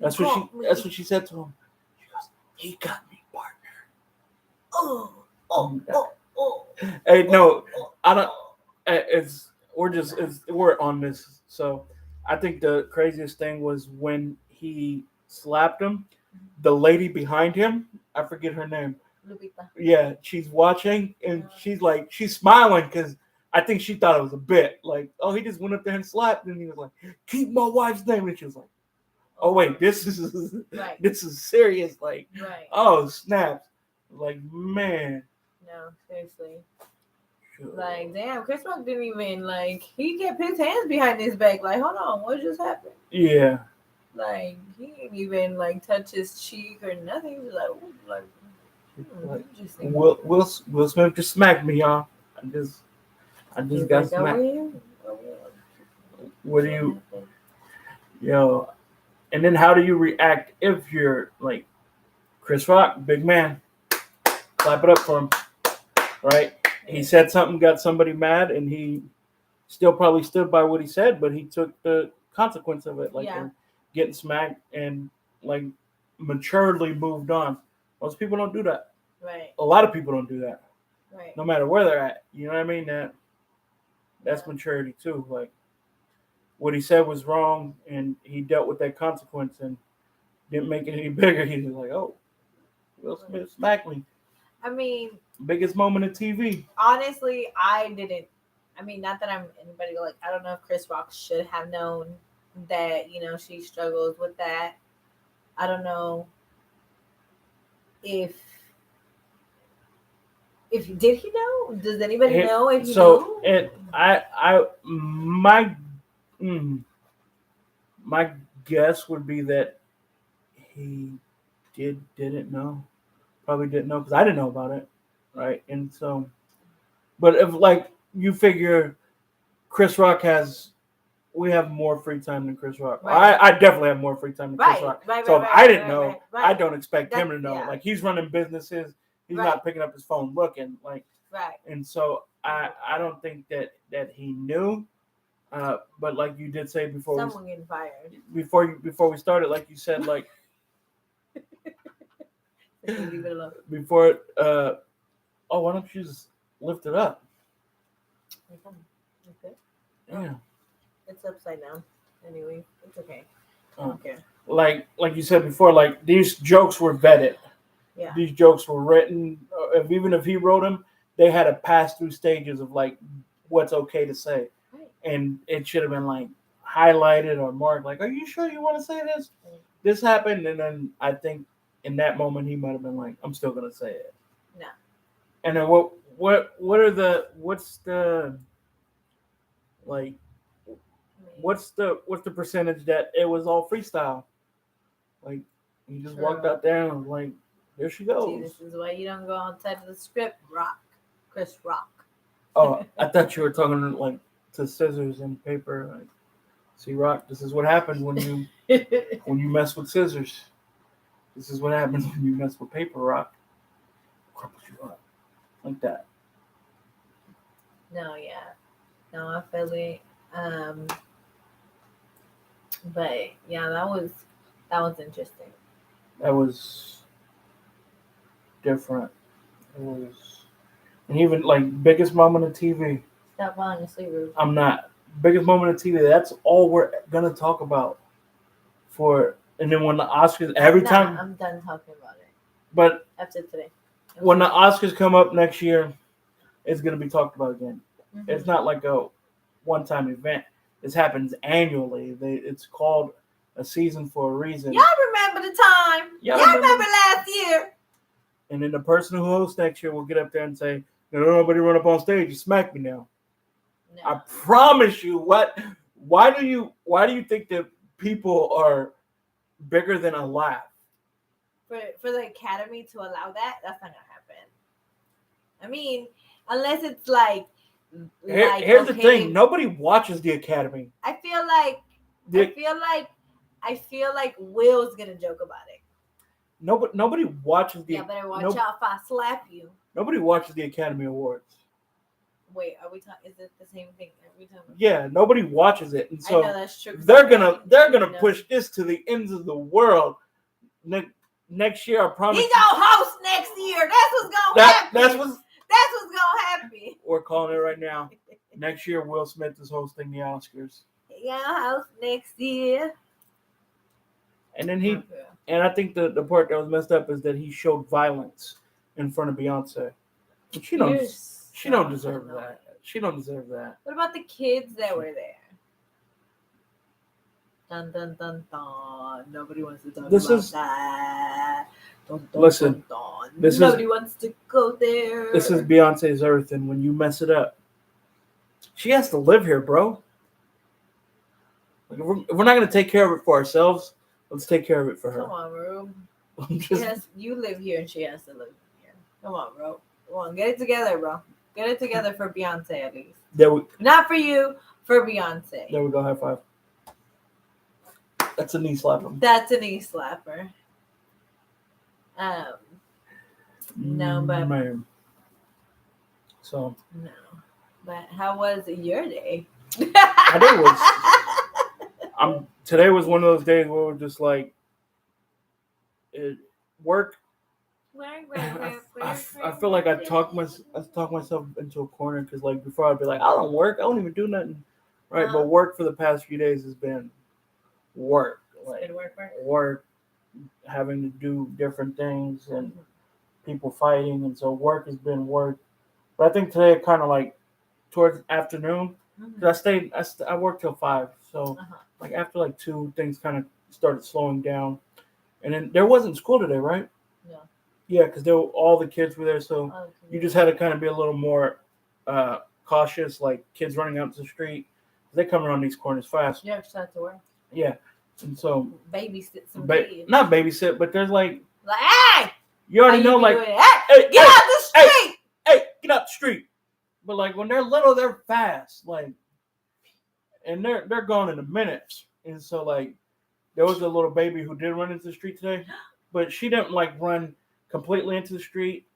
That's what she said to him. She goes, "He got me, partner." Oh. Hey, no, I don't. We're on this. So I think the craziest thing was when he slapped him. The lady behind him I forget her name. Lupita. Yeah, she's watching and she's smiling because I think she thought it was a bit. Like, oh, he just went up there and slapped, and he was like, "Keep my wife's name," and she was like, "Oh wait, this is Right. this is serious." Like, Right. oh snaps! Like, man. No, seriously. Like, damn, Chris Rock didn't even he kept his hands behind his back. Like, hold on, what just happened? Yeah. Like, he didn't even touch his cheek or nothing. He was like, interesting. Will Smith just smacked me, y'all. I just He's got like, smacked. What do you, and then how do you react if you're like Chris Rock, big man? Clap it up for him, right? He said something, got somebody mad, and he still probably stood by what he said, but he took the consequence of it, getting smacked and like maturely moved on. Most people don't do that. Right. A lot of people don't do that. Right. No matter where they're at. You know what I mean? That's maturity too. Like what he said was wrong and he dealt with that consequence and didn't make it any bigger. He was like, oh, Will Smith smacked me. I mean, biggest moment of TV. Honestly, not that I'm anybody I don't know if Chris Rock should have known that, she struggles with that. I don't know if did he know? Does anybody know if he knew? My guess would be that he didn't know. Probably didn't know because I didn't know about it, right? And so, but if you figure Chris Rock we have more free time than Chris Rock. Right. I definitely have more free time than Chris Rock. So if I didn't know, I don't expect him to know. Yeah. Like he's running businesses, he's not picking up his phone looking right. And so I don't think that he knew. But like you did say before, someone getting fired. Before we started, like you said, leave it alone. Before why don't you just lift it up? Okay. Yeah. It's upside down. Anyway, it's okay. Okay. Like you said before, these jokes were vetted. Yeah. These jokes were written. Even if he wrote them, they had to pass through stages of what's okay to say, and it should have been highlighted or marked. Are you sure you want to say this? Right. This happened, and then I think in that moment he might have been like, "I'm still gonna say it." No. And then what's the percentage that it was all freestyle? He just walked out there and was like, there she goes. See, this is why you don't go outside of the script, Chris Rock. Oh, I thought you were talking to scissors and paper. See, Rock, this is what happens when you when you mess with scissors. This is what happens when you mess with paper, Rock. Crumples you up like that. No, yeah. No, I feel it. But yeah, that was interesting. That was different. It was, and even biggest moment of TV. Stop falling asleep, Ruth. I'm not. Biggest moment of TV. That's all we're gonna talk about. And then when the Oscars, time I'm done talking about it. But after today, when the Oscars come up next year, it's gonna be talked about again. Mm-hmm. It's not like a one-time event. This happens annually. It's called a season for a reason. Y'all remember the time? Y'all remember last year? And then the person who hosts next year will get up there and say, "No, nobody run up on stage. You smack me now." No. I promise you. What? Why do you think that people are bigger than a laugh? For the Academy to allow that, that's not gonna happen. I mean, unless it's here's the thing: nobody watches the Academy. I feel like Will's gonna joke about it. Nobody watches the. Yeah, better watch out if I slap you. Nobody watches the Academy Awards. Wait, are we talking? Is it the same thing? Are we talking? Yeah, nobody watches it, and so I know that's true. They're gonna push this to the ends of the world. Next year, I promise. He's gonna host next year. That's what's gonna happen. That's what's gonna happen. We're calling it right now. Next year, Will Smith is hosting the Oscars. He's gonna host next year. And then and I think the part that was messed up is that he showed violence in front of Beyonce. And she don't deserve that. She don't deserve that. What about the kids that were there? Dun dun dun dun. Nobody wants to talk about that. Dun, dun, Listen, dun, dun. Nobody wants to go there. This is Beyonce's earth, and when you mess it up, she has to live here, bro. Like, if we're not going to take care of it for ourselves, let's take care of it for her. Come on, bro. You live here, and she has to live here. Come on, bro. Come on, get it together, bro. Get it together for Beyonce, at least. Not for you, for Beyonce. There we go. High five. That's a knee slapper. That's a knee slapper. No, but man. So no, but how was your day? My day was. Today was one of those days where we're just like, work. I feel like I talk myself into a corner because like before I'd be like, I don't work, I don't even do nothing, right? But work for the past few days has been work, like work, having to do different things and people fighting, and so work has been work. But I think today kind of like towards afternoon, because I worked till 5, so like after like 2, things kind of started slowing down, and then there wasn't school today, right? No. Yeah, because all the kids were there, so you just had to kind of be a little more cautious, like kids running out to the street. They come around these corners fast. You have to start to work. Yeah, and so babysit some kids. Not babysit, but there's like hey, you already know, like hey, get out the street. Hey, get out the street. But like when they're little, they're fast, like, and they're gone in a minute. And so like there was a little baby who did run into the street today, but she didn't like run completely into the street.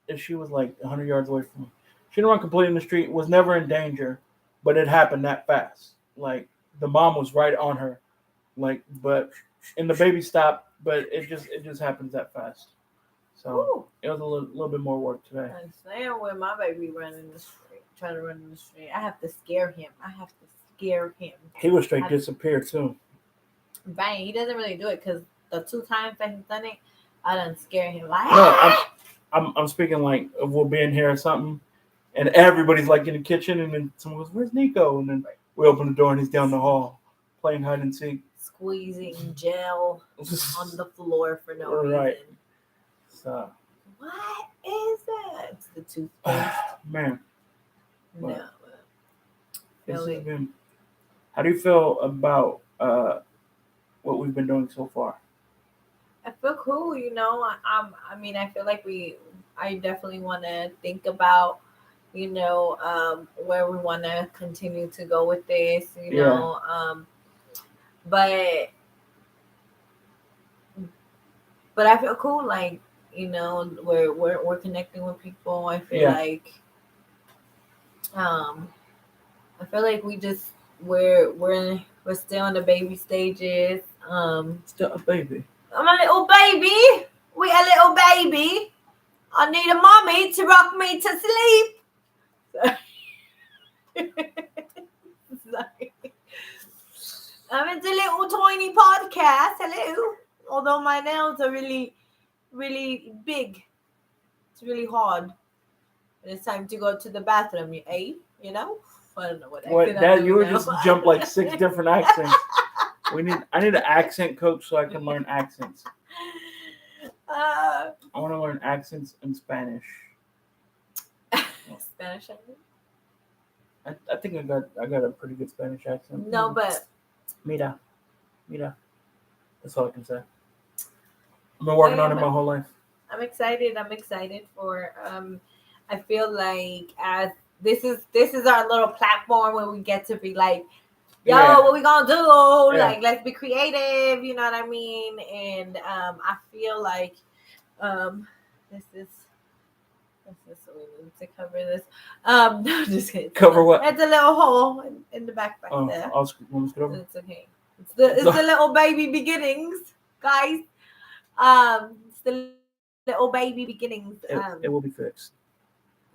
And she was like 100 yards away from me. She didn't run completely in the street, was never in danger, but it happened that fast. Like the mom was right on her, and the baby stopped, but it just happens that fast. So it was a little bit more work today. I'm saying when my baby trying to run in the street, I have to scare him. He was straight disappear too. Bang, he doesn't really do it because the 2 times that he's done it, I done scare him like. No, I'm speaking like of we'll be in here or something, and everybody's like in the kitchen, and then someone goes, "Where's Nico?" And then we open the door, and he's down the hall playing hide and seek, squeezing gel on the floor for no reason. So what is that? It's the toothpaste. Man. No. How do you feel about what we've been doing so far? I feel cool, you know. I mean, I feel like I definitely want to think about, you know, where we want to continue to go with this, you know. But I feel cool, like, you know, we're connecting with people. I feel like, I feel like we're still in the baby stages. Still a baby. I'm a little baby. We a little baby. I need a mommy to rock me to sleep. Sorry. I'm into a little tiny podcast. Hello. Although my nails are really, really big. It's really hard. And it's time to go to the bathroom, you know? I don't know what accent you would just jump like 6 different accents. I need an accent coach so I can learn accents. I want to learn accents in Spanish. Spanish accent? I think I got a pretty good Spanish accent. No, but Mira. That's all I can say. I've been working on it my whole life. I'm excited for I feel like as this is our little platform where we get to be like, yo, what we gonna do? Like, let's be creative, you know what I mean? And I feel like this is so we need to cover this. No, just kidding. Cover what? It's a little hole in the back there. I'll scoot over. It's okay. It's the little baby beginnings, guys. It's the little baby beginnings. It will be fixed.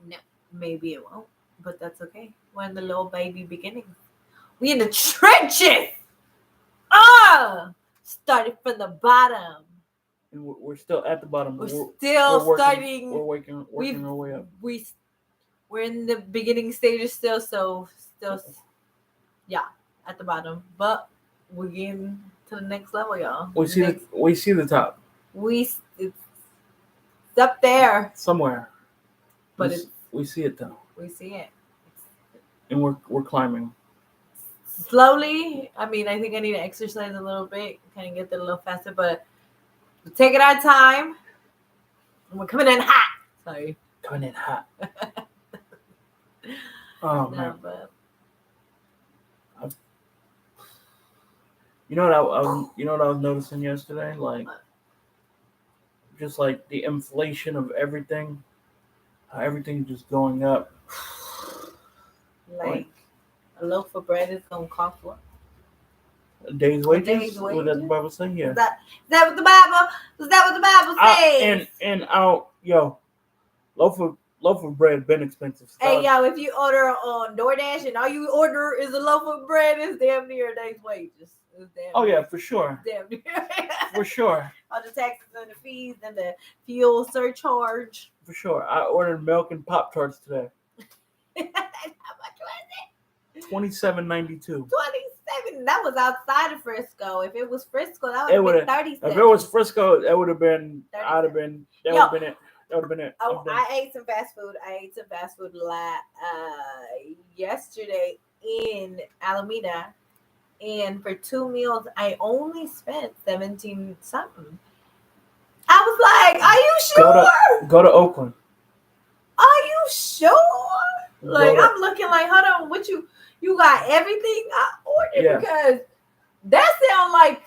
No, maybe it won't, but that's okay. We're in the little baby beginnings. We in the trenches. started from the bottom. And we're still at the bottom. We're We're still working, starting. We're working our way up. We're in the beginning stages still, so still, yeah, at the bottom. But we're getting to the next level, y'all. We see the top It's up there, somewhere, but we see it though, we see it. and we're climbing Slowly. I mean, I think I need to exercise a little bit, kind of get there a little faster, but we're taking our time. And we're coming in hot. Sorry. Coming in hot. Oh, man. But you know what I was noticing yesterday? Like, just like the inflation of everything, how everything's just going up. Like a loaf of bread is gonna cost what? A day's wages? What does the Bible say? Yeah. Is that what the Bible? Is that what the Bible says? Loaf of bread been expensive. Hey, yo, if you order on DoorDash and all you order is a loaf of bread, it's damn near a day's wages. Yeah, for sure. Damn near. For sure. All the taxes and the fees and the fuel surcharge. For sure. I ordered milk and Pop-Tarts today. How much was it? $27.92. 27. That was outside of Frisco. If it was Frisco, that would have been 37. If it was Frisco, that would have been. That would have been it. That would have been it. Oh, I ate some fast food. Yesterday in Alameda, and for 2 meals, I only spent 17 something. I was like, "Are you sure?" Go to Oakland. Are you sure? Like, I'm looking like, hold on, what you got everything I ordered? Because that sound like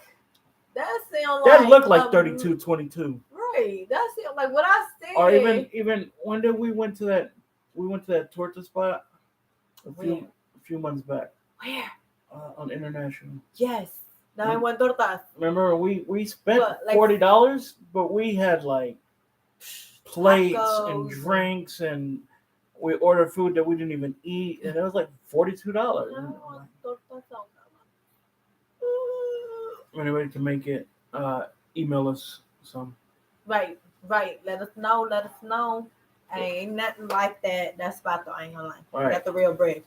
that looked like 32.22. Right. That sound like what I said. Or even when did we went to that torta spot a few months back. Where? On International. Yes. 9-1 tortas. Remember we spent $40, but we had like plates and drinks, and we ordered food that we didn't even eat, and it was like $42. Anybody can make it. Email us some. Right. Let us know. Ain't nothing like that spot though. I ain't gonna lie. Right. Got the real bread.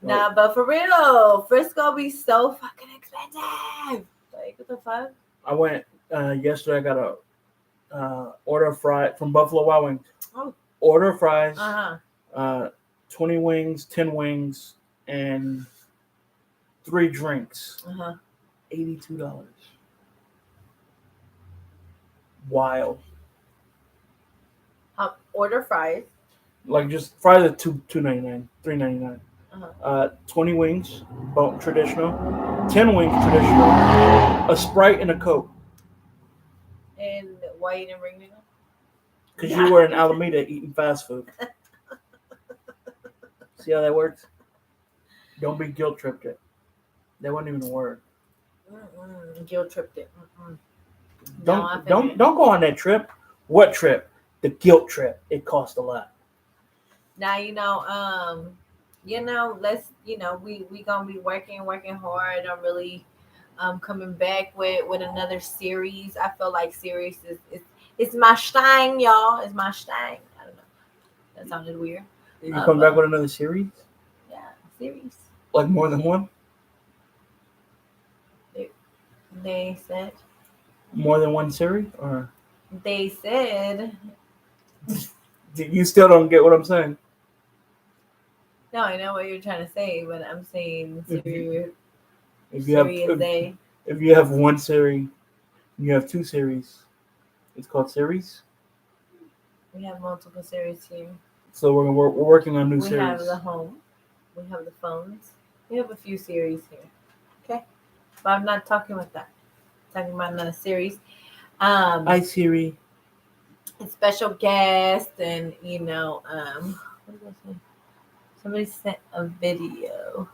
Nah, but for real, Frisco be so fucking expensive. Like, what the fuck? I went yesterday. I got a order of fries from Buffalo Wild Wings. Oh. Order of fries. 20 wings, 10 wings, and 3 drinks. $82. Wild. Order fries. Like just fries at $2.99, $3.99. 20 wings, traditional. 10 wings, traditional. A Sprite and a Coke. And why you didn't bring me? Because you were in Alameda eating fast food. See how that works? Don't be guilt tripped it. That wasn't even a word. Guilt tripped it. Don't go on that trip. What trip? The guilt trip. It cost a lot. Now let's we gonna be working hard on really coming back with another series. I feel like series is it's my stein, y'all. It's my stein. I don't know. That sounded weird. You come back with another series? Yeah, series. Like more than one? They said. More than one series? Or they said. You still don't get what I'm saying? No, I know what you're trying to say, but I'm saying series. If you have one series, you have 2 series. It's called series. We have multiple series here. So we're working on new series. We have the home. We have the phones. We have a few series here. Okay, but I'm not talking about that. I'm talking about another series. Hi Siri. Special guest, and what did I say? Somebody sent a video.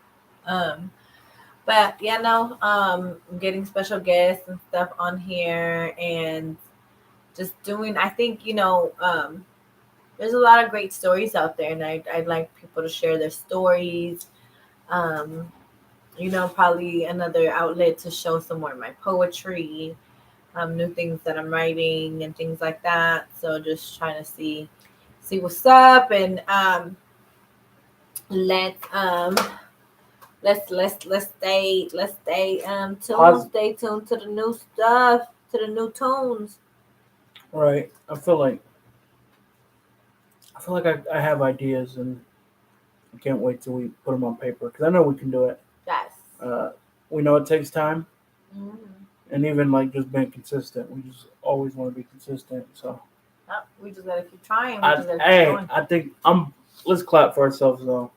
But I'm getting special guests and stuff on here, and just doing. I think there's a lot of great stories out there, and I'd like people to share their stories. probably another outlet to show some more of my poetry, new things that I'm writing and things like that. So just trying to see what's up, and let let's Pos- stay tuned to the new stuff, to the new tunes. right. I feel like I have ideas, and I can't wait till we put them on paper because I know we can do it. Yes. Uh, we know it takes time, Mm-hmm. and even like just being consistent. We just always want to be consistent. So We just gotta keep trying. We just gotta keep hey, going. I think I'm. Let's clap for ourselves though.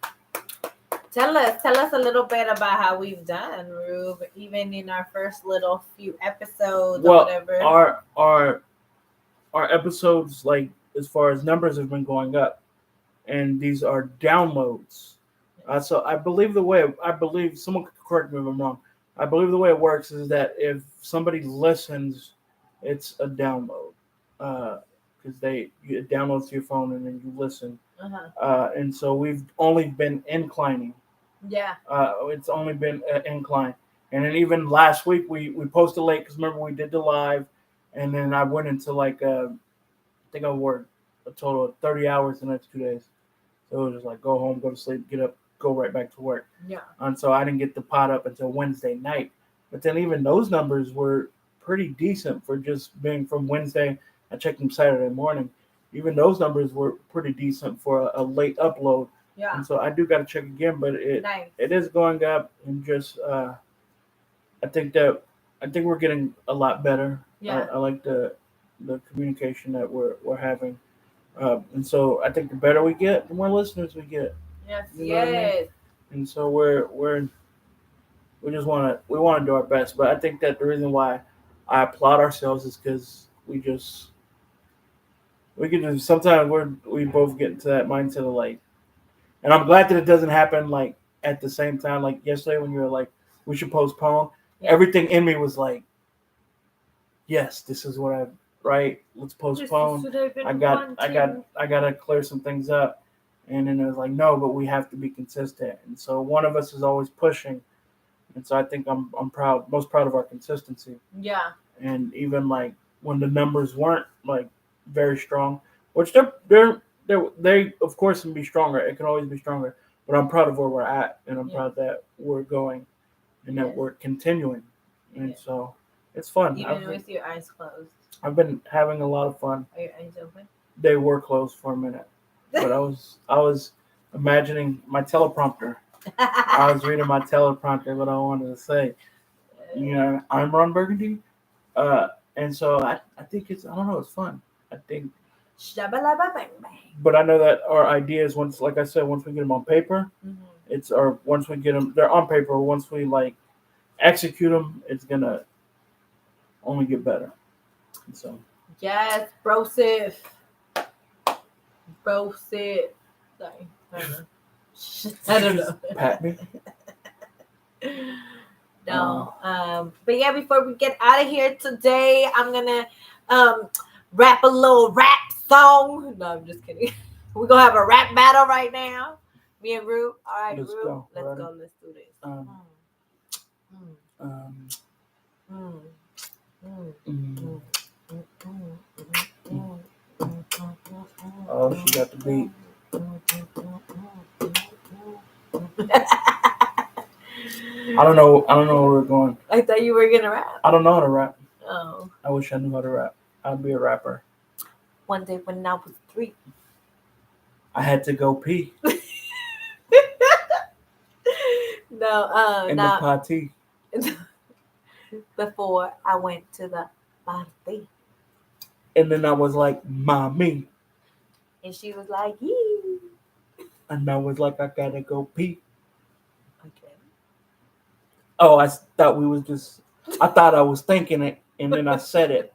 Tell us a little bit about how we've done, Rube. Even in our first little few episodes or Well, whatever. our episodes, like as far as numbers, have been going up, and these are downloads. So I believe someone could correct me if I'm wrong. I believe the way it works is that if somebody listens, it's a download, because it downloads to your phone and then you listen. Uh-huh. And so we've only been inclining. Yeah. It's only been incline. And then even last week we posted late because remember we did the live, and then I went into like I think I worked a total of 30 hours the next 2 days. So it was just like go home, go to sleep, get up, go right back to work. Yeah. And so I didn't get the pot up until Wednesday night. But then even those numbers were pretty decent for just being from Wednesday. I checked them Saturday morning. Even those numbers were pretty decent for a late upload. Yeah. And so I do got to check again, but Nice. it is going up, and just I think that I think we're getting a lot better. Yeah. I like the communication that we're having, and so I think the better we get, the more listeners we get. Yes. You know what I mean? Yes. And so we just want to do our best. But I think that the reason why I applaud ourselves is because we can just sometimes we both get into that mindset of like, and I'm glad that it doesn't happen like at the same time. Like yesterday when you were like, we should postpone. Yeah. Everything in me was like, yes, this is what I right. Let's postpone. I gotta clear some things up. And then it was like, no, but we have to be consistent. And so one of us is always pushing. And so I think I'm most proud of our consistency. Yeah. And even like when the numbers weren't like very strong, which they of course can be stronger. It can always be stronger. But I'm proud of where we're at, and I'm proud that we're going, and that we're continuing. And so it's fun. Even with your eyes closed. I've been having a lot of fun. Are your eyes open? They were closed for a minute, but I was imagining my teleprompter. I was reading my teleprompter what I wanted to say. You know, I'm Ron Burgundy, and so I think I don't know, it's fun. I think, Shabalaba bang bang. but I know that our ideas once, like I said, once we get them on paper, once we get them, they're on paper. Once we like execute them, it's gonna only get better. And so yes, brosif. Sorry, I don't know. Pat me. No. But yeah, before we get out of here today, I'm gonna rap a little rap song. No, I'm just kidding. We're gonna have a rap battle right now. Me and Rue. All right, Let's Rue. go. Let's Ready? go. Let's do this. Oh, she got the beat. I don't know where we're going. I thought you were gonna rap. I don't know how to rap. Oh. I wish I knew how to rap. I'd be a rapper. One day when I was 3. I had to go pee. No, in the party. Before I went to the party. And then I was like, mommy. And she was like, yee. And I was like, I gotta go pee. Okay. Oh, I thought I was thinking it, and then I said it.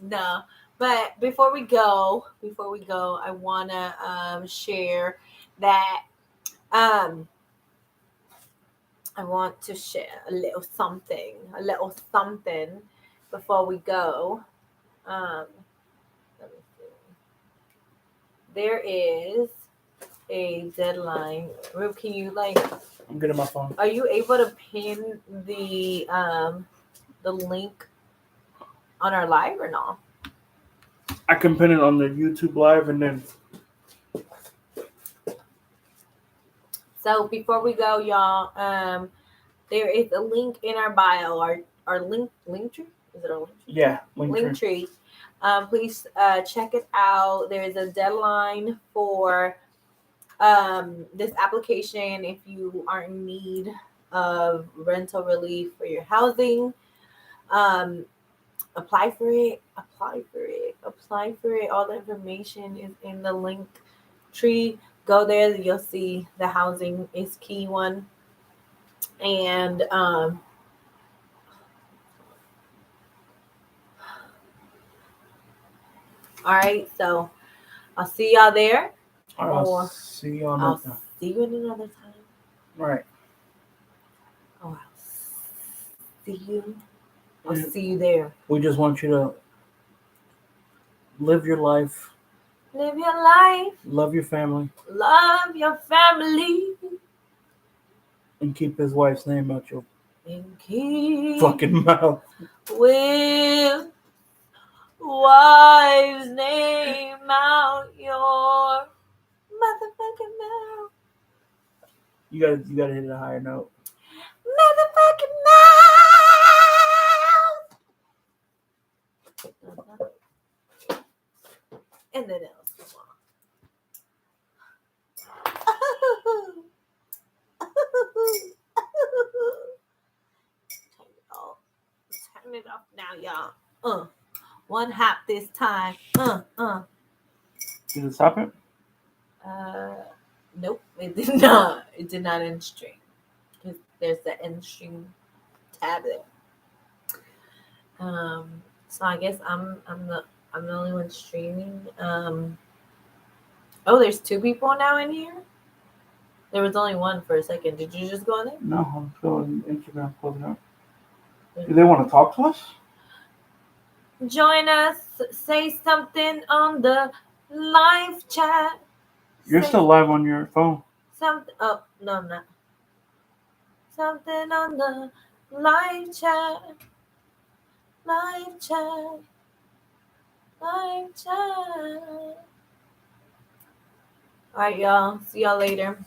No. But before we go, I wanna share that I want to share a little something before we go. Let me see. There is a deadline. Rube, can you I'm getting my phone. are you able to pin the link on our live or not? I can pin it on the YouTube live and then. So before we go, y'all, there is a link in our bio. Our link tree? Is it our link tree? Yeah, link tree. Please check it out. There is a deadline for this application if you are in need of rental relief for your housing. Apply for it. All the information is in the link tree. Go there, you'll see the housing is key one. And all right, so I'll see y'all there. I'll see you on I'll that. see you in another time. Right. Oh, I'll see you there. We just want you to live your life. Live your life. Love your family. Love your family. And keep his wife's name out your keep fucking mouth. With wife's name out your motherfucking mouth. You gotta hit a higher note. Motherfucking mouth. And then else. Turn it off now, y'all. One hop this time. Did it stop it? Nope, it did not. It did not end stream. Because there's the end stream tab there. So I guess I'm the only one streaming. Oh, there's 2 people now in here. There was only one for a second. Did you just go in there? No, I'm still on Instagram. Closing up. Do they want to talk to us? Join us. Say something on the live chat. You're still live on your phone. Something. Oh no, I'm not. Something on the live chat. Live chat. Live chat. All right, y'all. See y'all later.